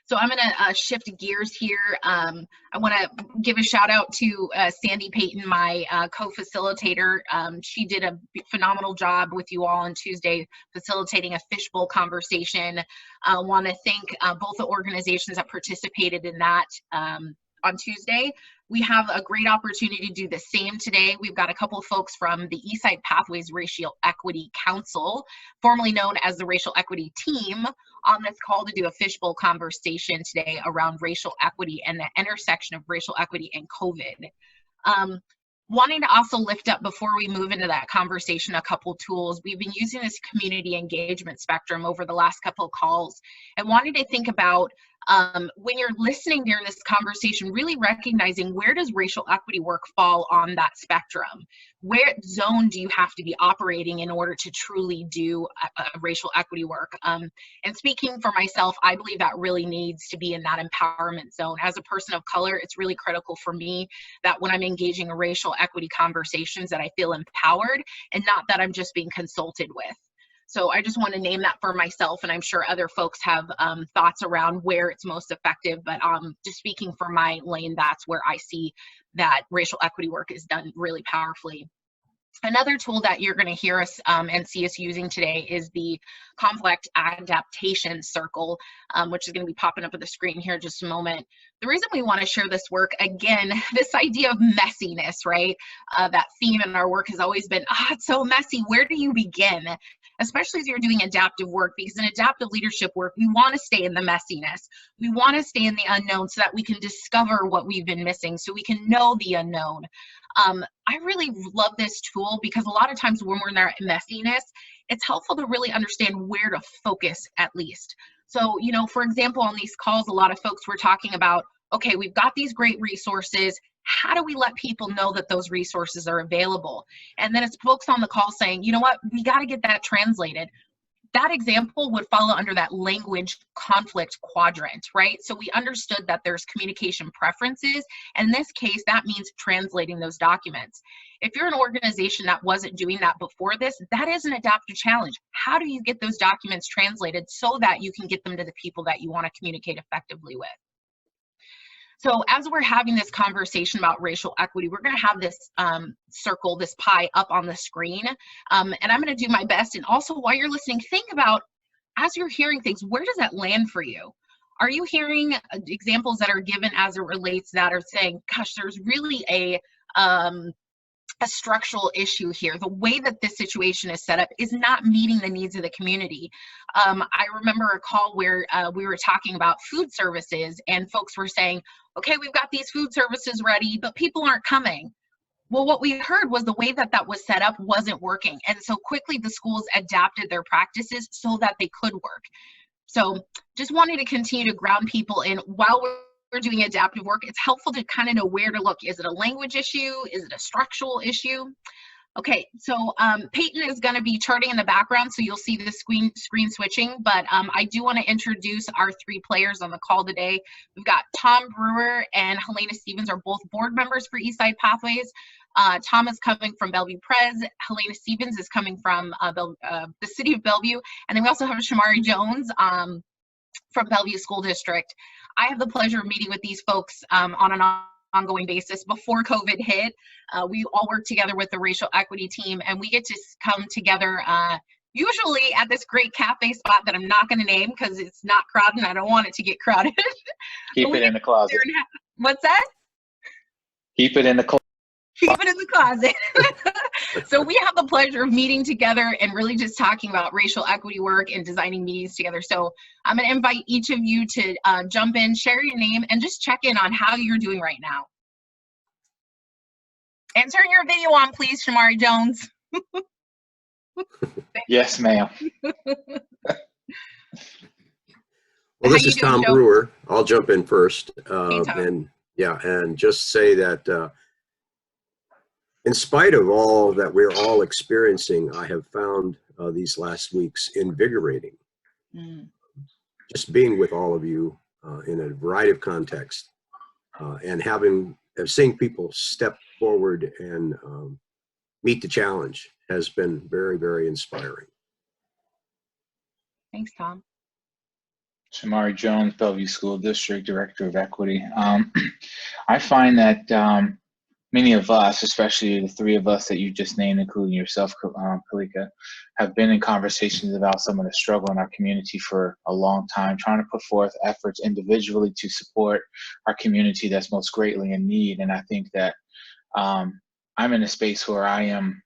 So I'm going to shift gears here. I want to give a shout out to Sandy Payton, my co-facilitator. She did a phenomenal job with you all on Tuesday facilitating a fishbowl conversation. I want to thank both the organizations that participated in that on Tuesday. We have a great opportunity to do the same today. We've got a couple of folks from the Eastside Pathways Racial Equity Council, formerly known as the Racial Equity Team, on this call to do a fishbowl conversation today around racial equity and the intersection of racial equity and COVID. Wanting to also lift up, before we move into that conversation, a couple tools. We've been using this community engagement spectrum over the last couple of calls and wanting to think about when you're listening during this conversation, really recognizing where does racial equity work fall on that spectrum? Where zone do you have to be operating in order to truly do racial equity work? And speaking for myself, I believe that really needs to be in that empowerment zone. As a person of color, it's really critical for me that when I'm engaging in racial equity conversations that I feel empowered and not that I'm just being consulted with. So I just want to name that for myself, and I'm sure other folks have thoughts around where it's most effective, but just speaking for my lane, that's where I see that racial equity work is done really powerfully. Another tool that you're going to hear us and see us using today is the conflict adaptation circle, which is going to be popping up on the screen here in just a moment. The reason we want to share this work, again, this idea of messiness, right? That theme in our work has always been, it's so messy. Where do you begin? Especially as you're doing adaptive work, because in adaptive leadership work, we want to stay in the messiness. We want to stay in the unknown so that we can discover what we've been missing, so we can know the unknown. I really love this tool because a lot of times when we're in that messiness, it's helpful to really understand where to focus at least. So, you know, for example, on these calls, a lot of folks were talking about, okay, we've got these great resources. How do we let people know that those resources are available? And then it's folks on the call saying, you know what, we got to get that translated. That example would follow under that language conflict quadrant, right? So we understood that there's communication preferences, and in this case, that means translating those documents. If you're an organization that wasn't doing that before this, that is an adaptive challenge. How do you get those documents translated so that you can get them to the people that you want to communicate effectively with? So as we're having this conversation about racial equity, we're going to have this circle, this pie up on the screen. And I'm going to do my best. And also while you're listening, think about, as you're hearing things, where does that land for you? Are you hearing examples that are given as it relates that are saying, gosh, there's really a structural issue here. The way that this situation is set up is not meeting the needs of the community. I remember a call where we were talking about food services and folks were saying, okay, we've got these food services ready, but people aren't coming. Well, what we heard was the way that that was set up wasn't working. And so quickly the schools adapted their practices so that they could work. So just wanted to continue to ground people in while we're doing adaptive work, it's helpful to kind of know where to look. Is it a language issue? Is it a structural issue? Okay, so Peyton is going to be charting in the background, so you'll see the screen switching, but I do want to introduce our three players on the call today. We've got Tom Brewer and Helena Stevens are both board members for Eastside Pathways. Tom is coming from Bellevue Pres. Helena Stevens is coming from the city of Bellevue. And then we also have Shamari Jones from Bellevue School District. I have the pleasure of meeting with these folks on and ongoing basis. Before COVID hit, we all worked together with the racial equity team, and we get to come together usually at this great cafe spot that I'm not going to name because it's not crowded and I don't want it to get crowded. Keep it in the closet. What's that? Keep it in the closet. Keep it in the closet. So we have the pleasure of meeting together and really just talking about racial equity work and designing meetings together. So I'm going to invite each of you to jump in, share your name, and just check in on how you're doing right now. And turn your video on, please, Shamari Jones. Yes, ma'am. Well, this is Tom Brewer. I'll jump in first. Hey, Tom. And just say that in spite of all that we're all experiencing, I have found these last weeks invigorating. Just being with all of you in a variety of contexts and seeing people step forward and meet the challenge has been very, very inspiring. Thanks, Tom. Shamari Jones, Bellevue School District Director of Equity. I find that many of us, especially the three of us that you just named, including yourself, Kalika, have been in conversations about some of the struggle in our community for a long time, trying to put forth efforts individually to support our community that's most greatly in need. And I think that I'm in a space where I am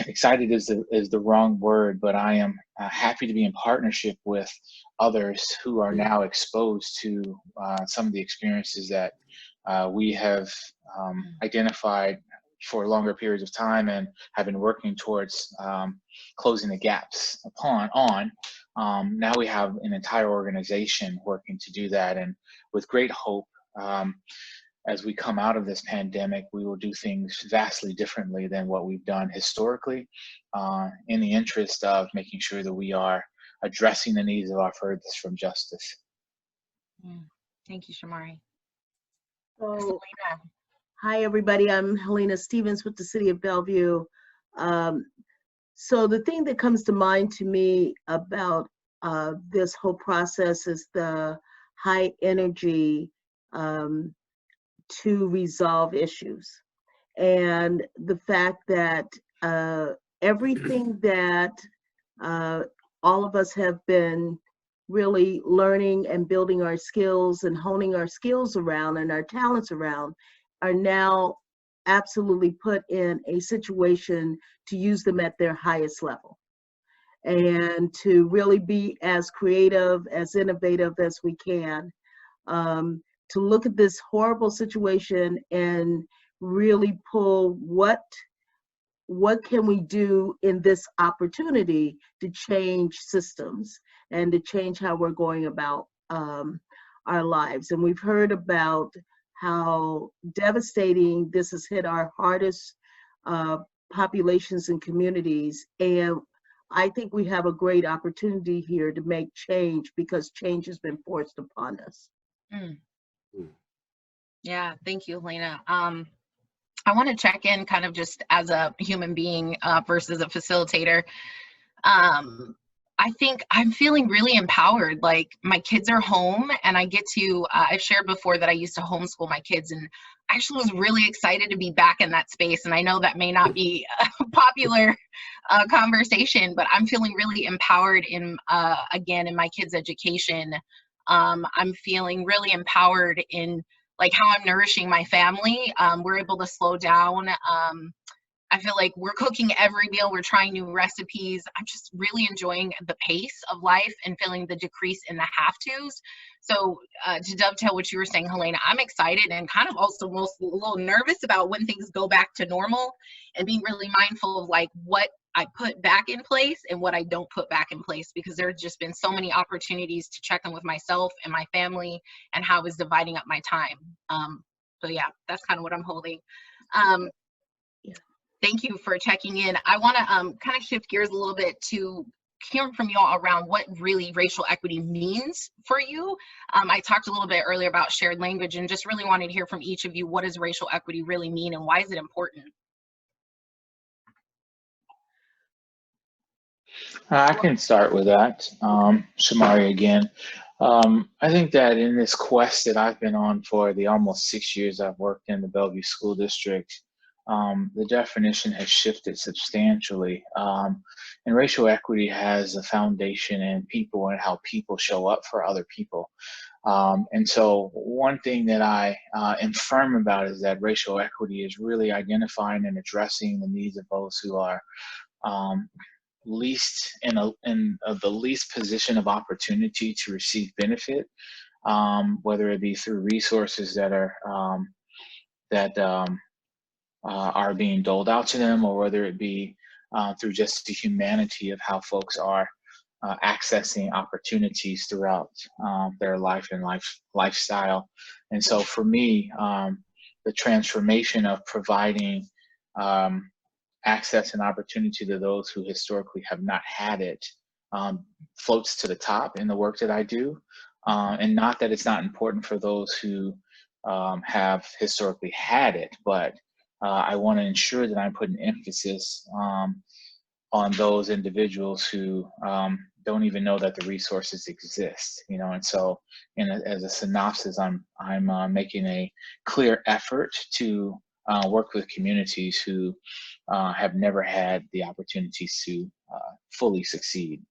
excited is the wrong word, but I am happy to be in partnership with others who are now exposed to some of the experiences that we have identified for longer periods of time and have been working towards closing the gaps on. Now we have an entire organization working to do that, and with great hope, as we come out of this pandemic, we will do things vastly differently than what we've done historically, in the interest of making sure that we are addressing the needs of our furthest from justice. Thank you, Shamari. So, hi, everybody. I'm Helena Stevens with the City of Bellevue. So the thing that comes to mind to me about this whole process is the high energy to resolve issues, and the fact that everything that all of us have been really learning and building our skills and honing our skills around and our talents around are now absolutely put in a situation to use them at their highest level and to really be as creative, as innovative as we can. To look at this horrible situation and really pull what can we do in this opportunity to change systems and to change how we're going about our lives. And we've heard about how devastating this has hit our hardest populations and communities. And I think we have a great opportunity here to make change because change has been forced upon us. Yeah, thank you, Helena. I want to check in kind of just as a human being versus a facilitator. I think I'm feeling really empowered. Like, my kids are home and I get to, I've shared before that I used to homeschool my kids, and I actually was really excited to be back in that space. And I know that may not be a popular conversation, but I'm feeling really empowered in, again, in my kids' education. I'm feeling really empowered in like how I'm nourishing my family. We're able to slow down. I feel like we're cooking every meal. We're trying new recipes. I'm just really enjoying the pace of life and feeling the decrease in the have-tos. So to dovetail what you were saying, Helena, I'm excited and kind of also a little nervous about when things go back to normal and being really mindful of like what I put back in place and what I don't put back in place, because there's just been so many opportunities to check in with myself and my family and how I was dividing up my time. So yeah, that's kind of what I'm holding. Thank you for checking in. I want to kind of shift gears a little bit to hearing from you all around what really racial equity means for you. I talked a little bit earlier about shared language and just really wanted to hear from each of you, what does racial equity really mean and why is it important? I can start with that. Shamari again. I think that in this quest that I've been on for the almost 6 years I've worked in the Bellevue School District, the definition has shifted substantially. And racial equity has a foundation in people and how people show up for other people. And so one thing that I am firm about is that racial equity is really identifying and addressing the needs of those who are least in the least position of opportunity to receive benefit, whether it be through resources that are being doled out to them, or whether it be through just the humanity of how folks are accessing opportunities throughout their life and lifestyle. And so for me, the transformation of providing access and opportunity to those who historically have not had it floats to the top in the work that I do. And not that it's not important for those who have historically had it, but I want to ensure that I'm putting emphasis on those individuals who don't even know that the resources exist, you know. And so, as a synopsis, I'm making a clear effort to work with communities who have never had the opportunities to fully succeed.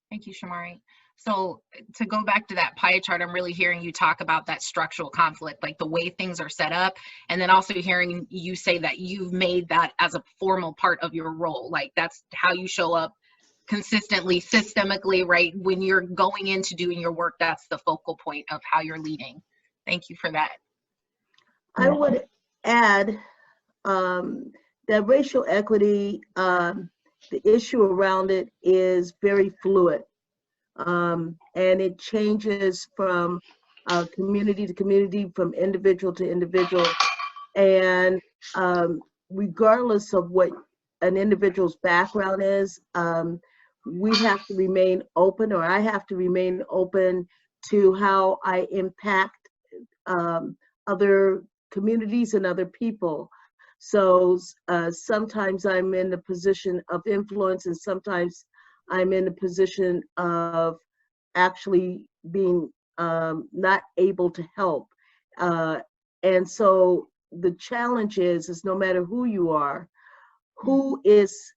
Thank you, Shamari. So to go back to that pie chart, I'm really hearing you talk about that structural conflict, like the way things are set up, and then also hearing you say that you've made that as a formal part of your role. Like that's how you show up consistently, systemically, right? When you're going into doing your work, that's the focal point of how you're leading. Thank you for that. I would add that racial equity, the issue around it is very fluid. And it changes from community to community, from individual to individual. And regardless of what an individual's background is, we have to remain open, or I have to remain open to how I impact other communities and other people. So sometimes I'm in the position of influence, and sometimes I'm in a position of actually being not able to help. And so the challenge is no matter who you are, who is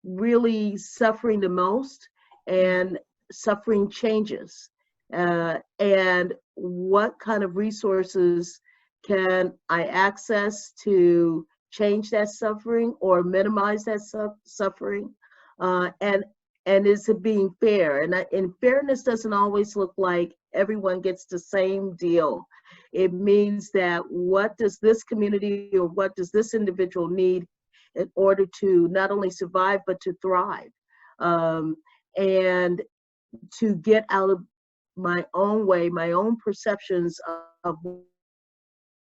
really suffering the most, and suffering changes. And what kind of resources can I access to change that suffering or minimize that suffering? And is it being fair? And fairness doesn't always look like everyone gets the same deal. It means that what does this community or what does this individual need in order to not only survive, but to thrive? And to get out of my own way, my own perceptions of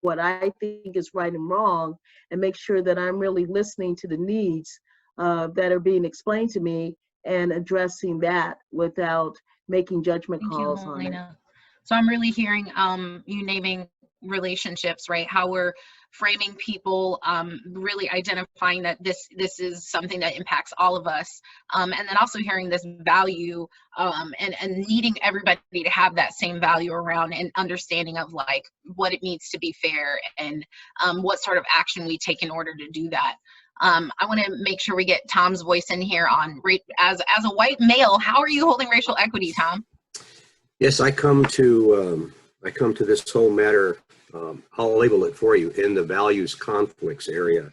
what I think is right and wrong, and make sure that I'm really listening to the needs that are being explained to me, and addressing that without making judgment calls on it. So I'm really hearing you naming relationships, right? How we're framing people, really identifying that this is something that impacts all of us, and then also hearing this value and needing everybody to have that same value around, and understanding of like what it needs to be fair, and what sort of action we take in order to do that. I want to make sure we get Tom's voice in here on as a white male. How are you holding racial equity, Tom? Yes, I come to this whole matter. I'll label it for you in the values conflicts area.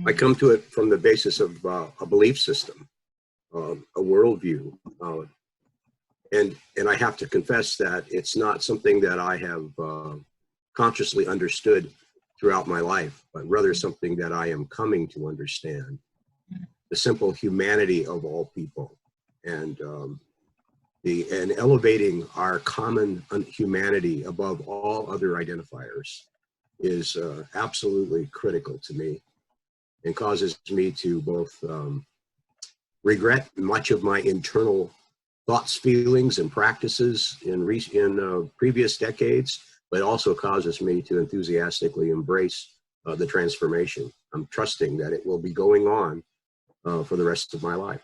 I come to it from the basis of a belief system, a worldview, and I have to confess that it's not something that I have consciously understood throughout my life, but rather something that I am coming to understand: the simple humanity of all people, and elevating our common humanity above all other identifiers is absolutely critical to me, and causes me to both regret much of my internal thoughts, feelings, and practices in previous decades, but also causes me to enthusiastically embrace the transformation. I'm trusting that it will be going on for the rest of my life.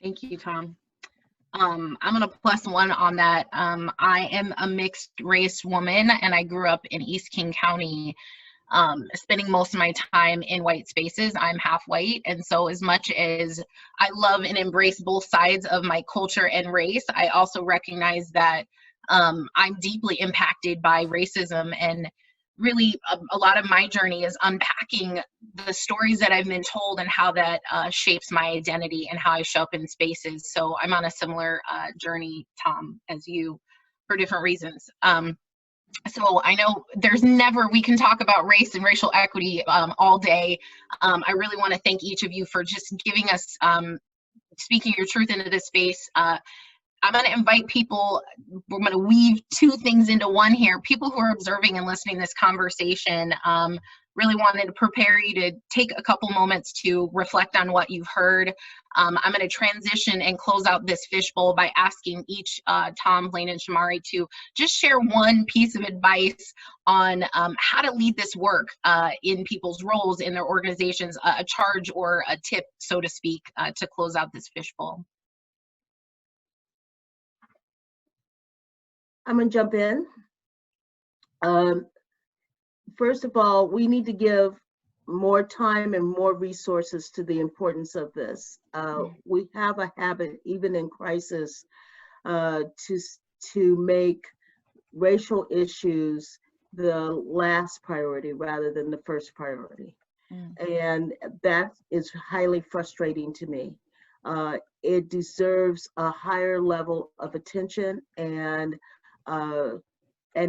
Thank you, Tom. I'm gonna +1 on that. I am a mixed race woman, and I grew up in East King County, spending most of my time in white spaces. I'm half white, and so as much as I love and embrace both sides of my culture and race, I also recognize that I'm deeply impacted by racism, and really a lot of my journey is unpacking the stories that I've been told and how that shapes my identity and how I show up in spaces. So I'm on a similar journey, Tom, as you, for different reasons. So I know there's never, we can talk about race and racial equity all day. I really want to thank each of you for just giving us, speaking your truth into this space. I'm going to invite people, we're going to weave two things into one here. People who are observing and listening to this conversation, really wanted to prepare you to take a couple moments to reflect on what you've heard. I'm going to transition and close out this fishbowl by asking each Tom, Blaine, and Shamari to just share one piece of advice on how to lead this work in people's roles in their organizations, a charge or a tip, so to speak, to close out this fishbowl. I'm gonna jump in. First of all, we need to give more time and more resources to the importance of this. We have a habit, even in crisis, to make racial issues the last priority rather than the first priority. And that is highly frustrating to me. It deserves a higher level of attention, and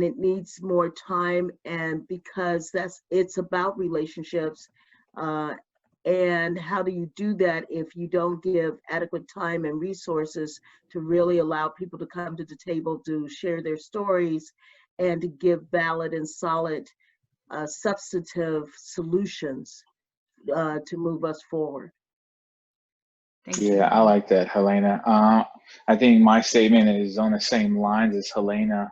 it needs more time, and because it's about relationships, and how do you do that if you don't give adequate time and resources to really allow people to come to the table to share their stories and to give valid and solid substantive solutions to move us forward. Yeah, I like that, Helena. I think my statement is on the same lines as Helena.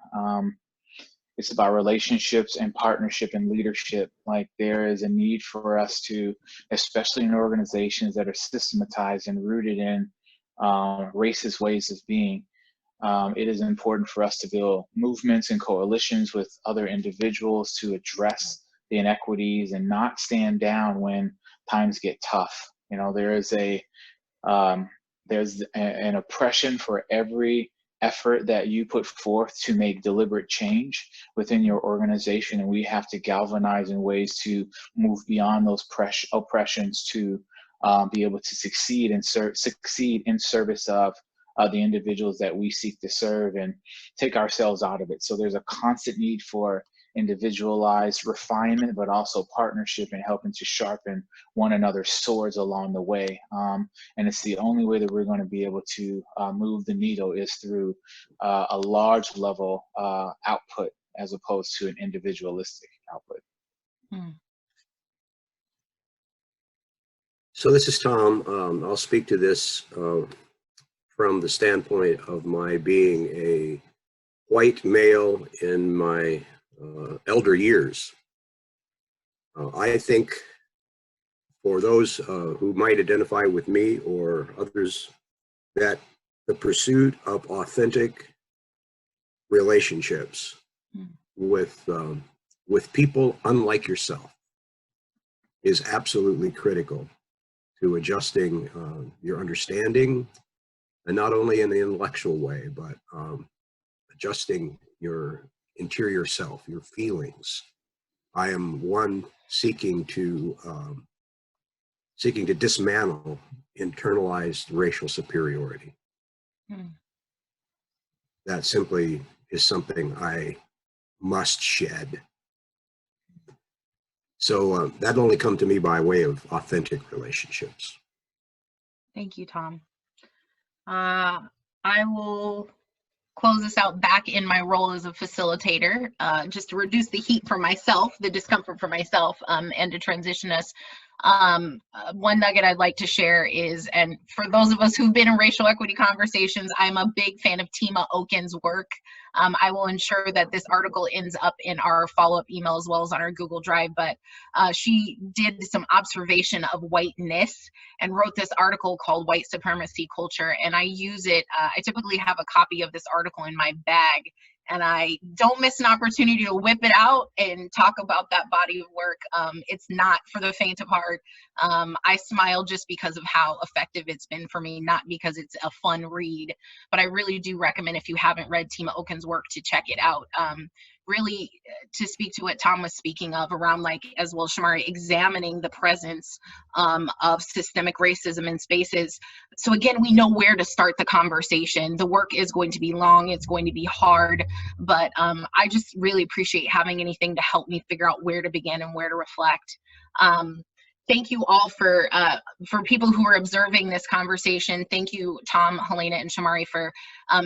It's about relationships and partnership and leadership. Like, there is a need for us to, especially in organizations that are systematized and rooted in racist ways of being, it is important for us to build movements and coalitions with other individuals to address the inequities and not stand down when times get tough. You know, there's an oppression for every effort that you put forth to make deliberate change within your organization, and we have to galvanize in ways to move beyond those oppressions to be able to succeed in service of the individuals that we seek to serve and take ourselves out of it. So there's a constant need for individualized refinement, but also partnership and helping to sharpen one another's swords along the way. And it's the only way that we're going to be able to move the needle is through a large level output as opposed to an individualistic output. So this is Tom. I'll speak to this from the standpoint of my being a white male in my elder years. I think for those who might identify with me or others, that the pursuit of authentic relationships with people unlike yourself is absolutely critical to adjusting your understanding, and not only in the intellectual way, but adjusting your interior self, your feelings. I am one seeking to dismantle internalized racial superiority. That simply is something I must shed. So that only come to me by way of authentic relationships. Thank you, Tom. I will close this out back in my role as a facilitator, just to reduce the heat for myself, the discomfort for myself, and to transition us One nugget I'd like to share is, and for those of us who've been in racial equity conversations, I'm a big fan of Tima Oken's work. I will ensure that this article ends up in our follow-up email as well as on our Google Drive, but she did some observation of whiteness and wrote this article called White Supremacy Culture, and I use it. I typically have a copy of this article in my bag, and I don't miss an opportunity to whip it out and talk about that body of work. It's not for the faint of heart. I smile just because of how effective it's been for me, not because it's a fun read, but I really do recommend, if you haven't read Tima Oken's work, to check it out. Really, to speak to what Tom was speaking of around, like, as well as Shamari, examining the presence of systemic racism in spaces. So again, we know where to start the conversation. The work is going to be long, it's going to be hard, but I just really appreciate having anything to help me figure out where to begin and where to reflect. Thank you all for people who are observing this conversation. Thank you, Tom, Helena, and Shamari, for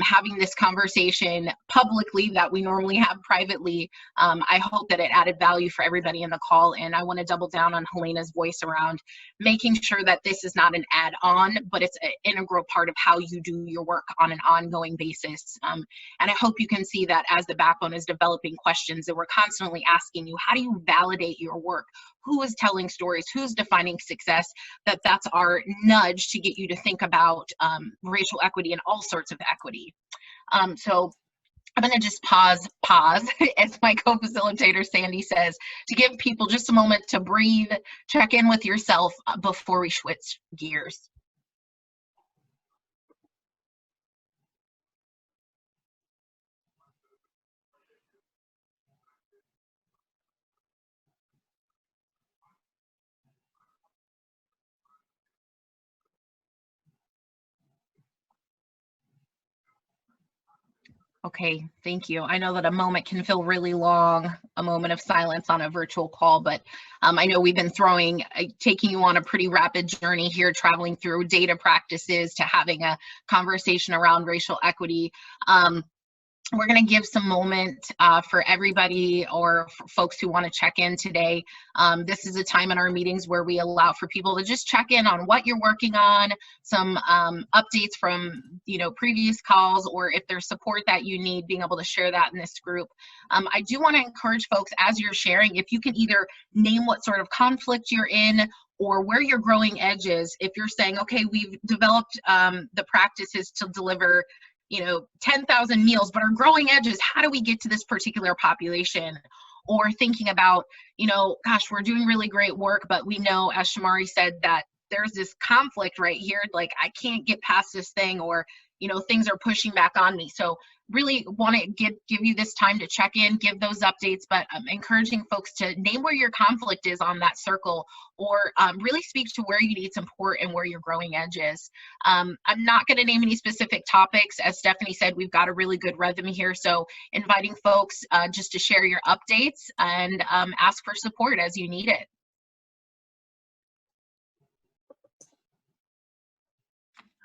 having this conversation publicly that we normally have privately. I hope that it added value for everybody in the call, and I want to double down on Helena's voice around making sure that this is not an add-on, but it's an integral part of how you do your work on an ongoing basis. And I hope you can see that as the backbone is developing questions that we're constantly asking you, how do you validate your work? Who is telling stories? Who's defining success? That's our nudge to get you to think about racial equity and all sorts of equity. So I'm going to just pause, as my co-facilitator Sandy says, to give people just a moment to breathe, check in with yourself before we switch gears. Okay, thank you. I know that a moment can feel really long, a moment of silence on a virtual call, but I know we've been taking you on a pretty rapid journey here, traveling through data practices to having a conversation around racial equity. We're going to give some moment for everybody or for folks who want to check in today. This is a time in our meetings where we allow for people to just check in on what you're working on, some updates from previous calls, or if there's support that you need, being able to share that in this group. I do want to encourage folks, as you're sharing, if you can either name what sort of conflict you're in or where your growing edge is. If you're saying, okay, we've developed the practices to deliver 10,000 meals, but our growing edge is how do we get to this particular population? Or thinking about, gosh, we're doing really great work, but we know, as Shamari said, that there's this conflict right here, like I can't get past this thing, or things are pushing back on me. So really want to give you this time to check in, give those updates, but encouraging folks to name where your conflict is on that circle, or really speak to where you need support and where your growing edge is. I'm not going to name any specific topics. As Stephanie said, we've got a really good rhythm here, so inviting folks just to share your updates and ask for support as you need it.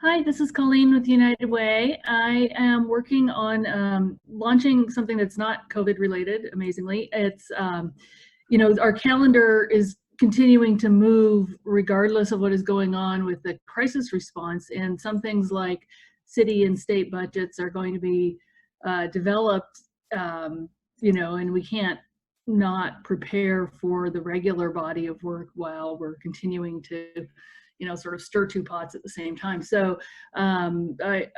Hi, this is Colleen with United Way. I am working on launching something that's not COVID related, amazingly. It's, our calendar is continuing to move regardless of what is going on with the crisis response, and some things like city and state budgets are going to be developed, and we can't not prepare for the regular body of work while we're continuing to sort of stir two pots at the same time. So I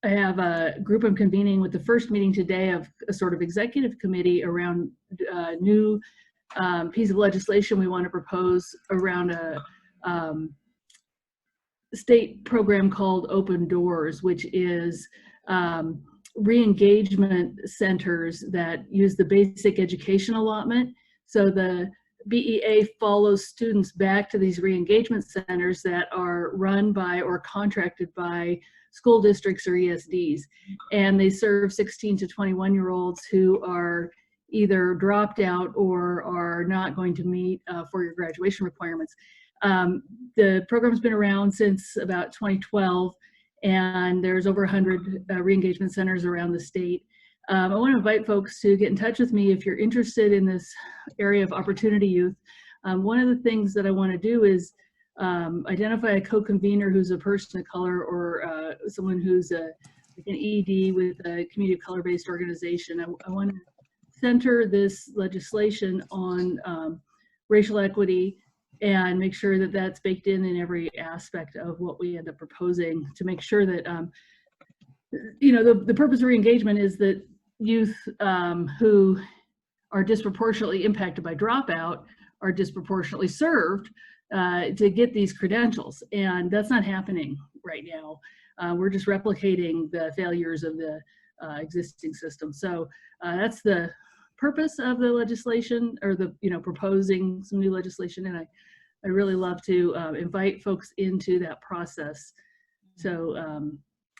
have a group I'm convening with the first meeting today of a sort of executive committee around a new piece of legislation we want to propose around a state program called Open Doors, which is re-engagement centers that use the basic education allotment. So the BEA follows students back to these re-engagement centers that are run by or contracted by school districts or ESDs. And they serve 16 to 21-year-olds who are either dropped out or are not going to meet four-year graduation requirements. The program's been around since about 2012, and there's over 100 re-engagement centers around the state. I want to invite folks to get in touch with me if you're interested in this area of opportunity youth. One of the things that I want to do is identify a co-convener who's a person of color or someone who's like an ED with a community of color-based organization. I want to center this legislation on racial equity and make sure that that's baked in every aspect of what we end up proposing, to make sure that, you know, the purpose of re-engagement is that youth who are disproportionately impacted by dropout are disproportionately served to get these credentials. And that's not happening right now. We're just replicating the failures of the existing system. So that's the purpose of the legislation, or the, you know, proposing some new legislation. And I really love to invite folks into that process. So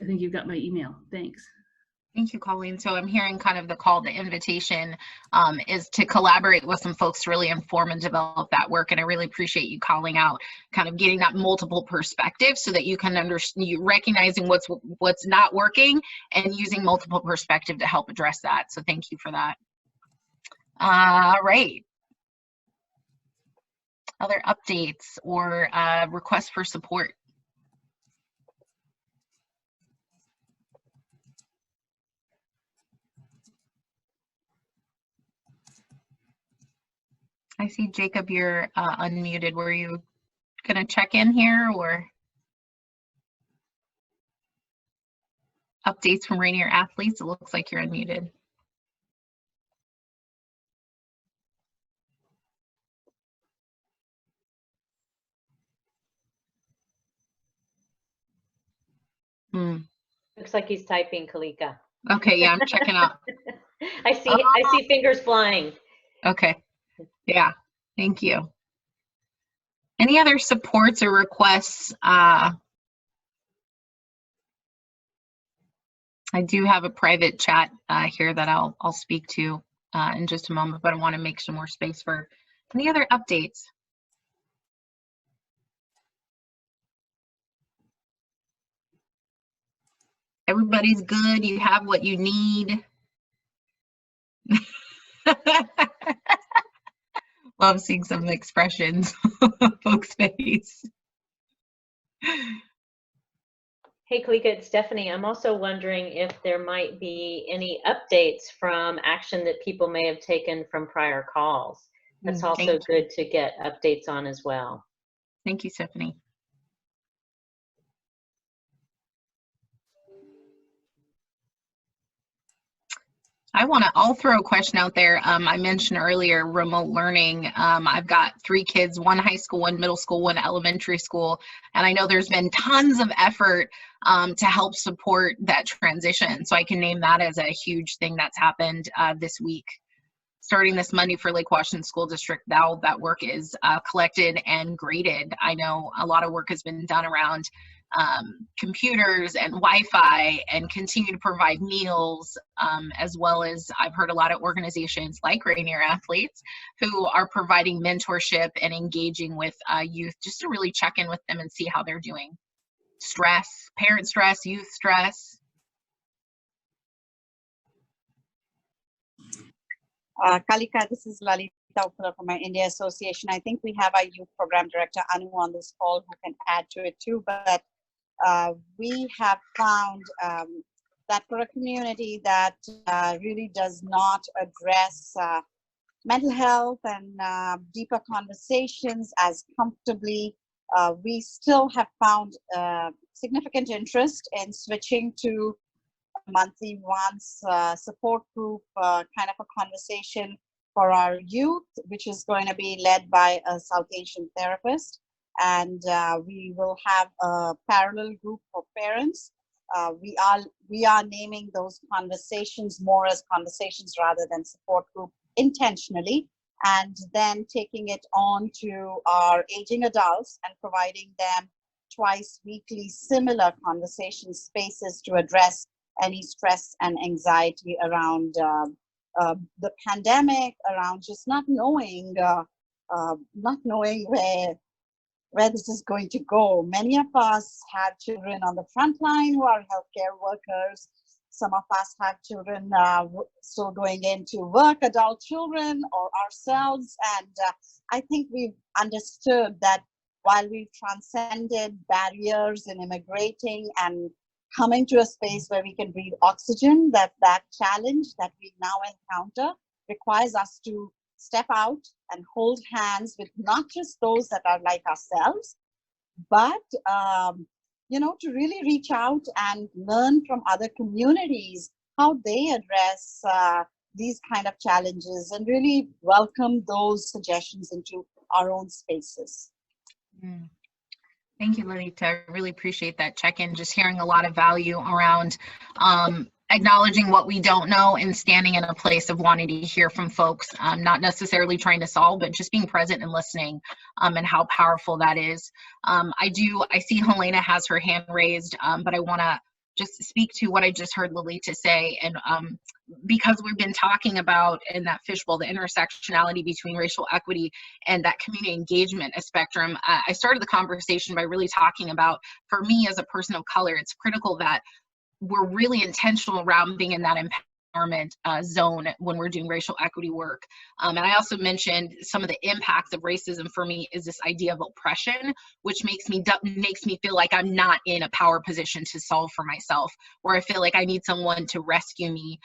I think you've got my email. Thanks. Thank you, Colleen. So I'm hearing kind of the call to invitation is to collaborate with some folks to really inform and develop that work. And I really appreciate you calling out kind of getting that multiple perspective so that you can understand, you recognizing what's not working and using multiple perspective to help address that. So thank you for that. All right. Other updates or requests for support? I see Jacob, you're unmuted. Were you gonna check in here, or updates from Rainier athletes? It looks like you're unmuted. Looks like he's typing, Kalika. Okay, yeah, I'm checking out. I see fingers flying. Okay, yeah, thank you. Any other supports or requests? I do have a private chat here that I'll speak to in just a moment, but I want to make some more space for any other updates. Everybody's good. You have what you need. Love seeing some expressions on folks' face. Hey, Kalika, it's Stephanie. I'm also wondering if there might be any updates from action that people may have taken from prior calls. That's also good to get updates on as well. Thank you, Stephanie. I'll throw a question out there. I mentioned earlier remote learning. I've got 3 kids, 1 high school, 1 middle school, 1 elementary school, and I know there's been tons of effort to help support that transition. So I can name that as a huge thing that's happened this week. Starting this Monday for Lake Washington School District, now that work is collected and graded. I know a lot of work has been done around computers and Wi-Fi, and continue to provide meals, as well as I've heard a lot of organizations like Rainier Athletes who are providing mentorship and engaging with youth just to really check in with them and see how they're doing. Stress, parent stress, youth stress. Kalika, this is Lalita Uppala from our India Association. I think we have our youth program director, Anu, on this call who can add to it too, but we have found that for a community that really does not address mental health and deeper conversations as comfortably, we still have found significant interest in switching to monthly once support group kind of a conversation for our youth, which is going to be led by a South Asian therapist. And we will have a parallel group for parents. We are naming those conversations more as conversations rather than support group intentionally, and then taking it on to our aging adults and providing them twice weekly similar conversation spaces to address any stress and anxiety around the pandemic, around just not knowing where this is going to go. Many of us have children on the front line who are healthcare workers. some of us have children still going into work, adult children, or ourselves. And I think we've understood that while we've transcended barriers in immigrating and coming to a space where we can breathe oxygen, that challenge that we now encounter requires us to step out and hold hands with not just those that are like ourselves, but to really reach out and learn from other communities how they address these kind of challenges, and really welcome those suggestions into our own spaces. Thank you, Lalita. I really appreciate that check-in. Just hearing a lot of value around acknowledging what we don't know and standing in a place of wanting to hear from folks, not necessarily trying to solve, but just being present and listening, and how powerful that is. I see Helena has her hand raised, but I want to just speak to what I just heard Lalita say. And because we've been talking about in that fishbowl, the intersectionality between racial equity and that community engagement spectrum, I started the conversation by really talking about, for me as a person of color, it's critical that we're really intentional around being in that empowerment zone when we're doing racial equity work. And I also mentioned some of the impacts of racism for me is this idea of oppression, which makes me feel like I'm not in a power position to solve for myself, or I feel like I need someone to rescue me.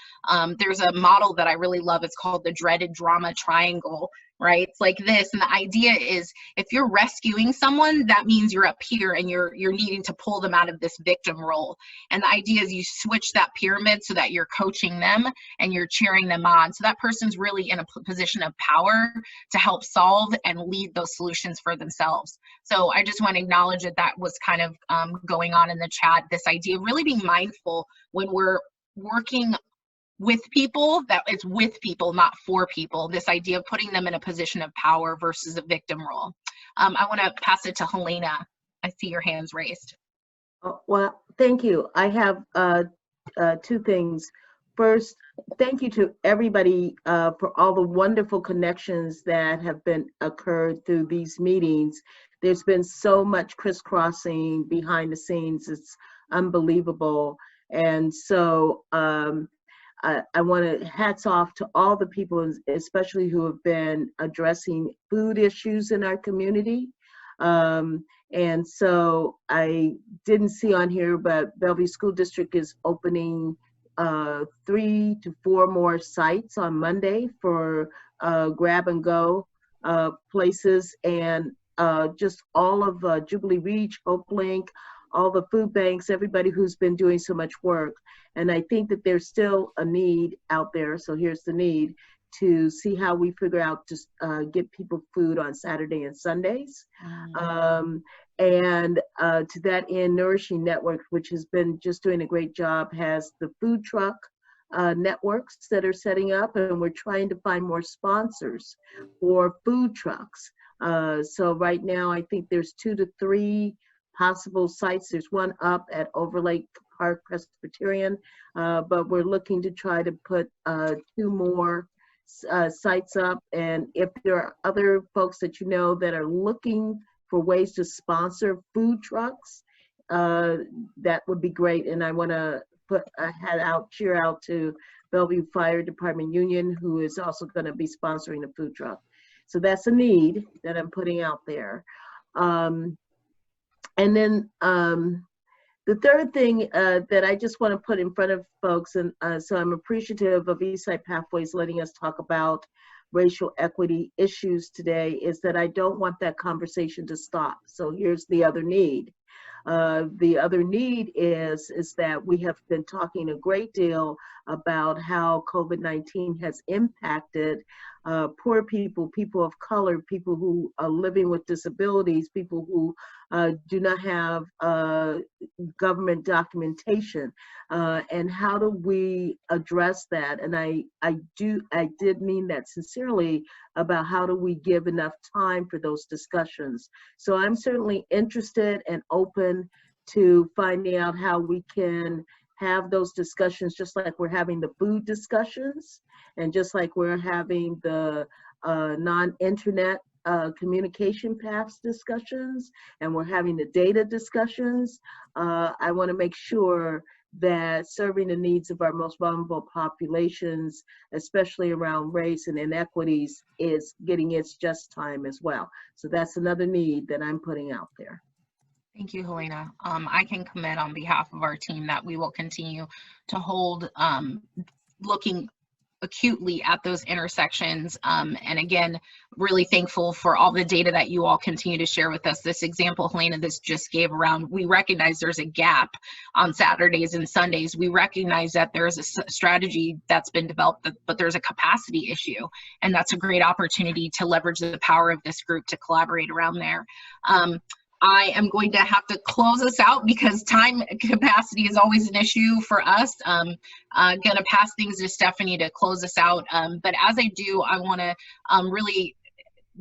There's a model that I really love. It's called the dreaded drama triangle, right? It's like this. And the idea is, if you're rescuing someone, that means you're up here and you're needing to pull them out of this victim role. And the idea is you switch that pyramid so that you're coaching them and you're cheering them on. So that person's really in a position of power to help solve and lead those solutions for themselves. So I just want to acknowledge that was kind of going on in the chat, this idea of really being mindful when we're working with people, that it's with people, not for people. This idea of putting them in a position of power versus a victim role. I want to pass it to Helena. I see your hands raised. Well, thank you. I have two things. First, thank you to everybody for all the wonderful connections that have been occurred through these meetings. There's been so much crisscrossing behind the scenes. It's unbelievable. And so I want to hats off to all the people, especially who have been addressing food issues in our community. And so I didn't see on here, but Bellevue School District is opening 3 to 4 more sites on Monday for grab and go places, and just all of Jubilee Reach, Hope Link, all the food banks, everybody who's been doing so much work. And I think that there's still a need out there. So here's the need to see how we figure out to get people food on Saturday and Sundays. And to that end, Nourishing Network, which has been just doing a great job, has the food truck networks that are setting up, and we're trying to find more sponsors for food trucks. So right now, I think there's 2 to 3 possible sites. There's one up at Overlake Park Presbyterian, but we're looking to try to put 2 more sites up. And if there are other folks that you know that are looking for ways to sponsor food trucks, that would be great. And I want to put a cheer out to Bellevue Fire Department Union, who is also going to be sponsoring a food truck. So that's a need that I'm putting out there. And then the third thing that I just want to put in front of folks, and so I'm appreciative of Eastside Pathways letting us talk about racial equity issues today, is that I don't want that conversation to stop. So here's the other need. The other need is that we have been talking a great deal about how COVID-19 has impacted poor people, people of color, people who are living with disabilities, people who do not have government documentation, and how do we address that? And I did mean that sincerely about how do we give enough time for those discussions. So I'm certainly interested and open to finding out how we can have those discussions, just like we're having the food discussions, and just like we're having the non-internet communication paths discussions, and we're having the data discussions. I want to make sure that serving the needs of our most vulnerable populations, especially around race and inequities, is getting its just time as well. So that's another need that I'm putting out there. Thank you, Helena. I can commit on behalf of our team that we will continue to hold looking acutely at those intersections. And again, really thankful for all the data that you all continue to share with us. This example, Helena, this just gave around, we recognize there's a gap on Saturdays and Sundays. We recognize that there's a strategy that's been developed, but there's a capacity issue. And that's a great opportunity to leverage the power of this group to collaborate around there. I am going to have to close us out because time capacity is always an issue for us. I'm going to pass things to Stephanie to close us out. But as I do, I want to really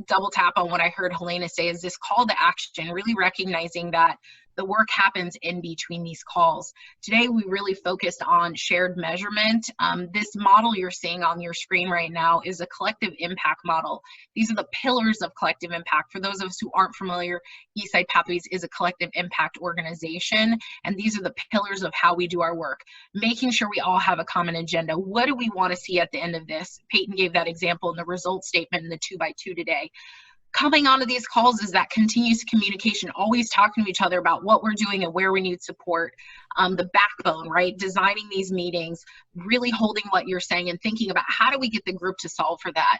double tap on what I heard Helena say is this call to action, really recognizing that the work happens in between these calls. Today, we really focused on shared measurement. This model you're seeing on your screen right now is a collective impact model. These are the pillars of collective impact. For those of us who aren't familiar, Eastside Pathways is a collective impact organization, and these are the pillars of how we do our work. Making sure we all have a common agenda. What do we want to see at the end of this? Peyton gave that example in the results statement in the 2x2 today. Coming onto these calls is that continuous communication, always talking to each other about what we're doing and where we need support. The backbone, right? Designing these meetings, really holding what you're saying and thinking about how do we get the group to solve for that.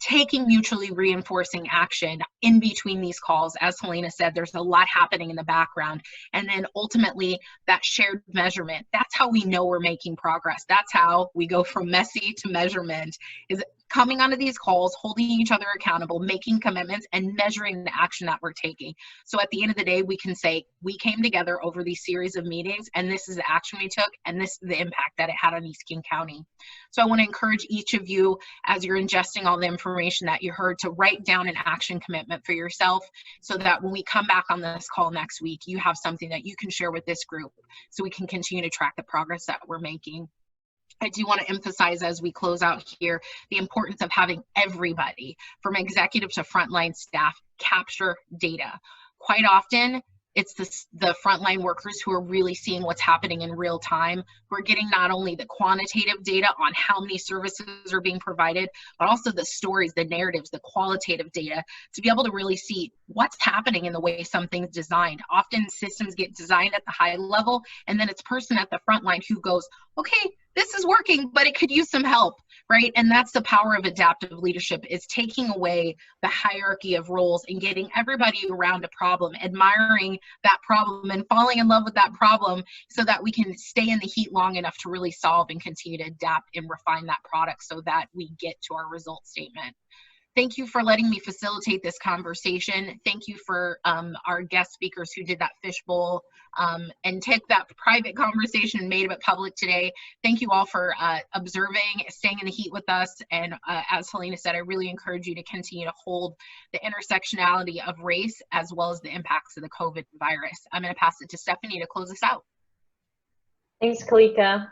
Taking mutually reinforcing action in between these calls. As Helena said, there's a lot happening in the background. And then ultimately that shared measurement, that's how we know we're making progress. That's how we go from messy to measurement, is coming onto these calls, holding each other accountable, making commitments, and measuring the action that we're taking. So at the end of the day, we can say, we came together over these series of meetings, and this is the action we took, and this is the impact that it had on East King County. So I want to encourage each of you, as you're ingesting all the information that you heard, to write down an action commitment for yourself so that when we come back on this call next week, you have something that you can share with this group so we can continue to track the progress that we're making. I do want to emphasize as we close out here the importance of having everybody from executive to frontline staff capture data. Quite often, it's the frontline workers who are really seeing what's happening in real time. We're getting not only the quantitative data on how many services are being provided, but also the stories, the narratives, the qualitative data to be able to really see what's happening in the way something's designed. Often systems get designed at the high level, and then it's person at the front line who goes, okay, this is working, but it could use some help, right? And that's the power of adaptive leadership, is taking away the hierarchy of roles and getting everybody around a problem, admiring that problem and falling in love with that problem so that we can stay in the heat long enough to really solve and continue to adapt and refine that product so that we get to our result statement. Thank you for letting me facilitate this conversation. Thank you for our guest speakers who did that fishbowl and took that private conversation and made it public today. Thank you all for observing, staying in the heat with us. And as Helena said, I really encourage you to continue to hold the intersectionality of race as well as the impacts of the COVID virus. I'm going to pass it to Stephanie to close us out. Thanks, Kalika.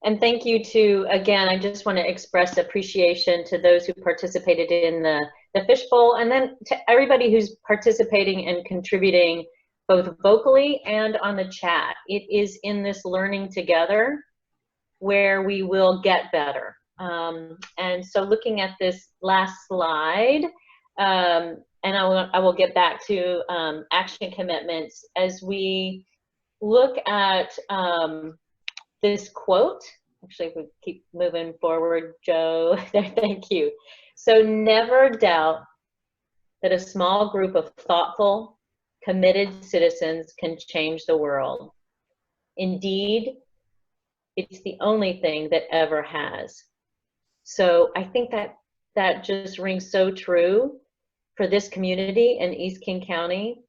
And thank you to, again, I just want to express appreciation to those who participated in the fishbowl, and then to everybody who's participating and contributing both vocally and on the chat. It is in this learning together where we will get better. And so looking at this last slide, and I will get back to action commitments as we look at this quote. Actually, we keep moving forward, Joe. Thank you. So never doubt that a small group of thoughtful, committed citizens can change the world. Indeed, it's the only thing that ever has. So I think that just rings so true for this community in East King County,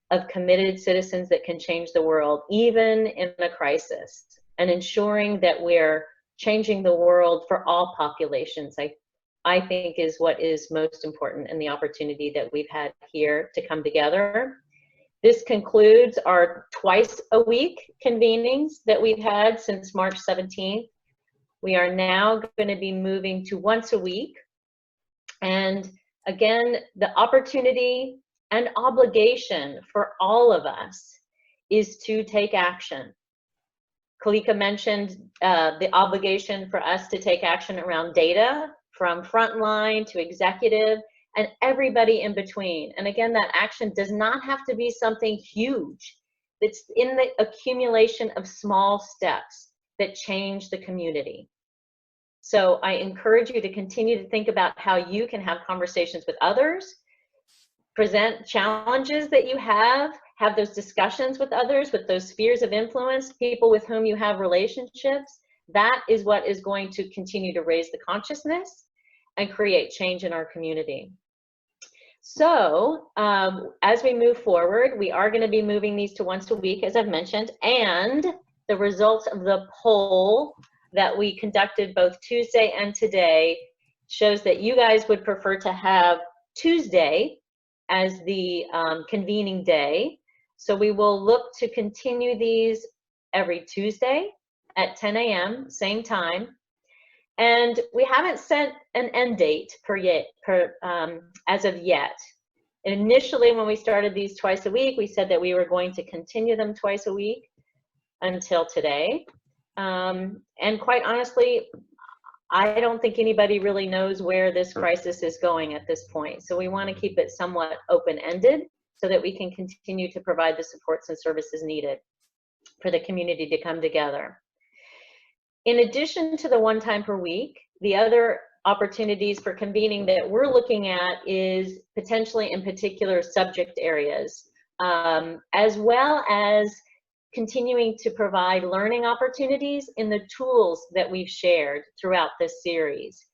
of committed citizens that can change the world, even in a crisis, and ensuring that we're changing the world for all populations, I think is what is most important, in the opportunity that we've had here to come together. This concludes our twice-a-week convenings that we've had since March 17th. We are now going to be moving to once a week. And again, the opportunity and obligation for all of us is to take action. Kalika mentioned the obligation for us to take action around data, from frontline to executive and everybody in between. And again, that action does not have to be something huge. It's in the accumulation of small steps that change the community. So I encourage you to continue to think about how you can have conversations with others, present challenges that you have those discussions with others, with those spheres of influence, people with whom you have relationships. That is what is going to continue to raise the consciousness and create change in our community. So as we move forward, we are going to be moving these to once a week, as I've mentioned, and the results of the poll that we conducted both Tuesday and today shows that you guys would prefer to have Tuesday as the convening day. So we will look to continue these every Tuesday at 10 a.m., same time. And we haven't set an end date as of yet. Initially, when we started these twice a week, we said that we were going to continue them twice a week until today. And quite honestly, I don't think anybody really knows where this crisis is going at this point. So we want to keep it somewhat open-ended so that we can continue to provide the supports and services needed for the community to come together. In addition to the one time per week, the other opportunities for convening that we're looking at is potentially in particular subject areas, as well as continuing to provide learning opportunities in the tools that we've shared throughout this series.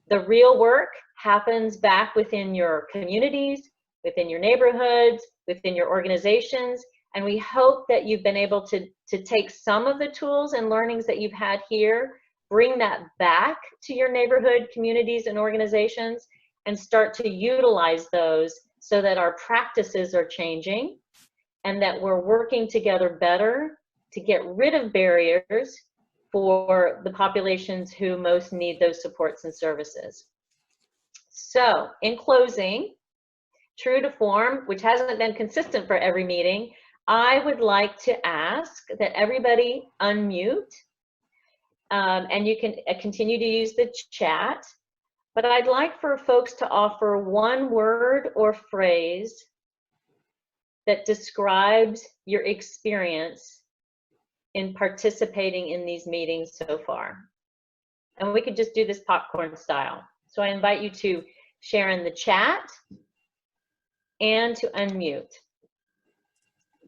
The real work happens back within your communities, within your neighborhoods, within your organizations, and we hope that you've been able to take some of the tools and learnings that you've had here, bring that back to your neighborhood, communities, and organizations, and start to utilize those so that our practices are changing and that we're working together better to get rid of barriers for the populations who most need those supports and services. So, in closing, true to form, which hasn't been consistent for every meeting, I would like to ask that everybody unmute, and you can continue to use the chat, but I'd like for folks to offer one word or phrase that describes your experience in participating in these meetings so far. And we could just do this popcorn style. So I invite you to share in the chat and to unmute.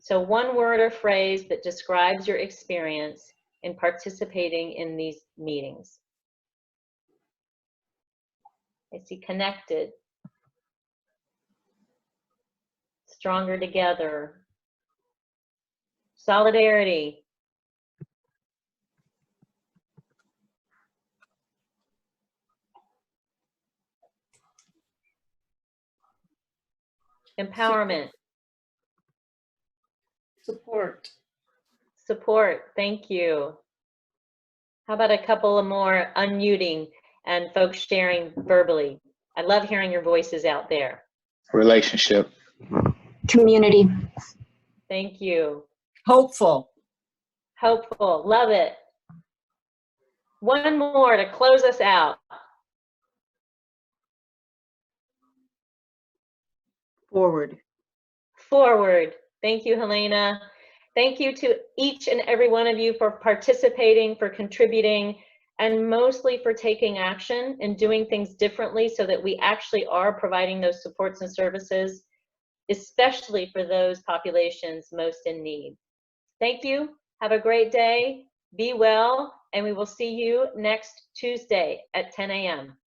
So one word or phrase that describes your experience in participating in these meetings. I see connected, stronger together, solidarity, empowerment, Support. support. Thank you. How about a couple of more unmuting and folks sharing verbally? I love hearing your voices out there. Relationship. Community. Thank you. Hopeful. Hopeful. Love it. One more to close us out. Forward. Forward. Thank you, Helena. Thank you to each and every one of you for participating, for contributing, and mostly for taking action and doing things differently so that we actually are providing those supports and services, especially for those populations most in need. Thank you. Have a great day. Be well, and we will see you next Tuesday at 10 a.m.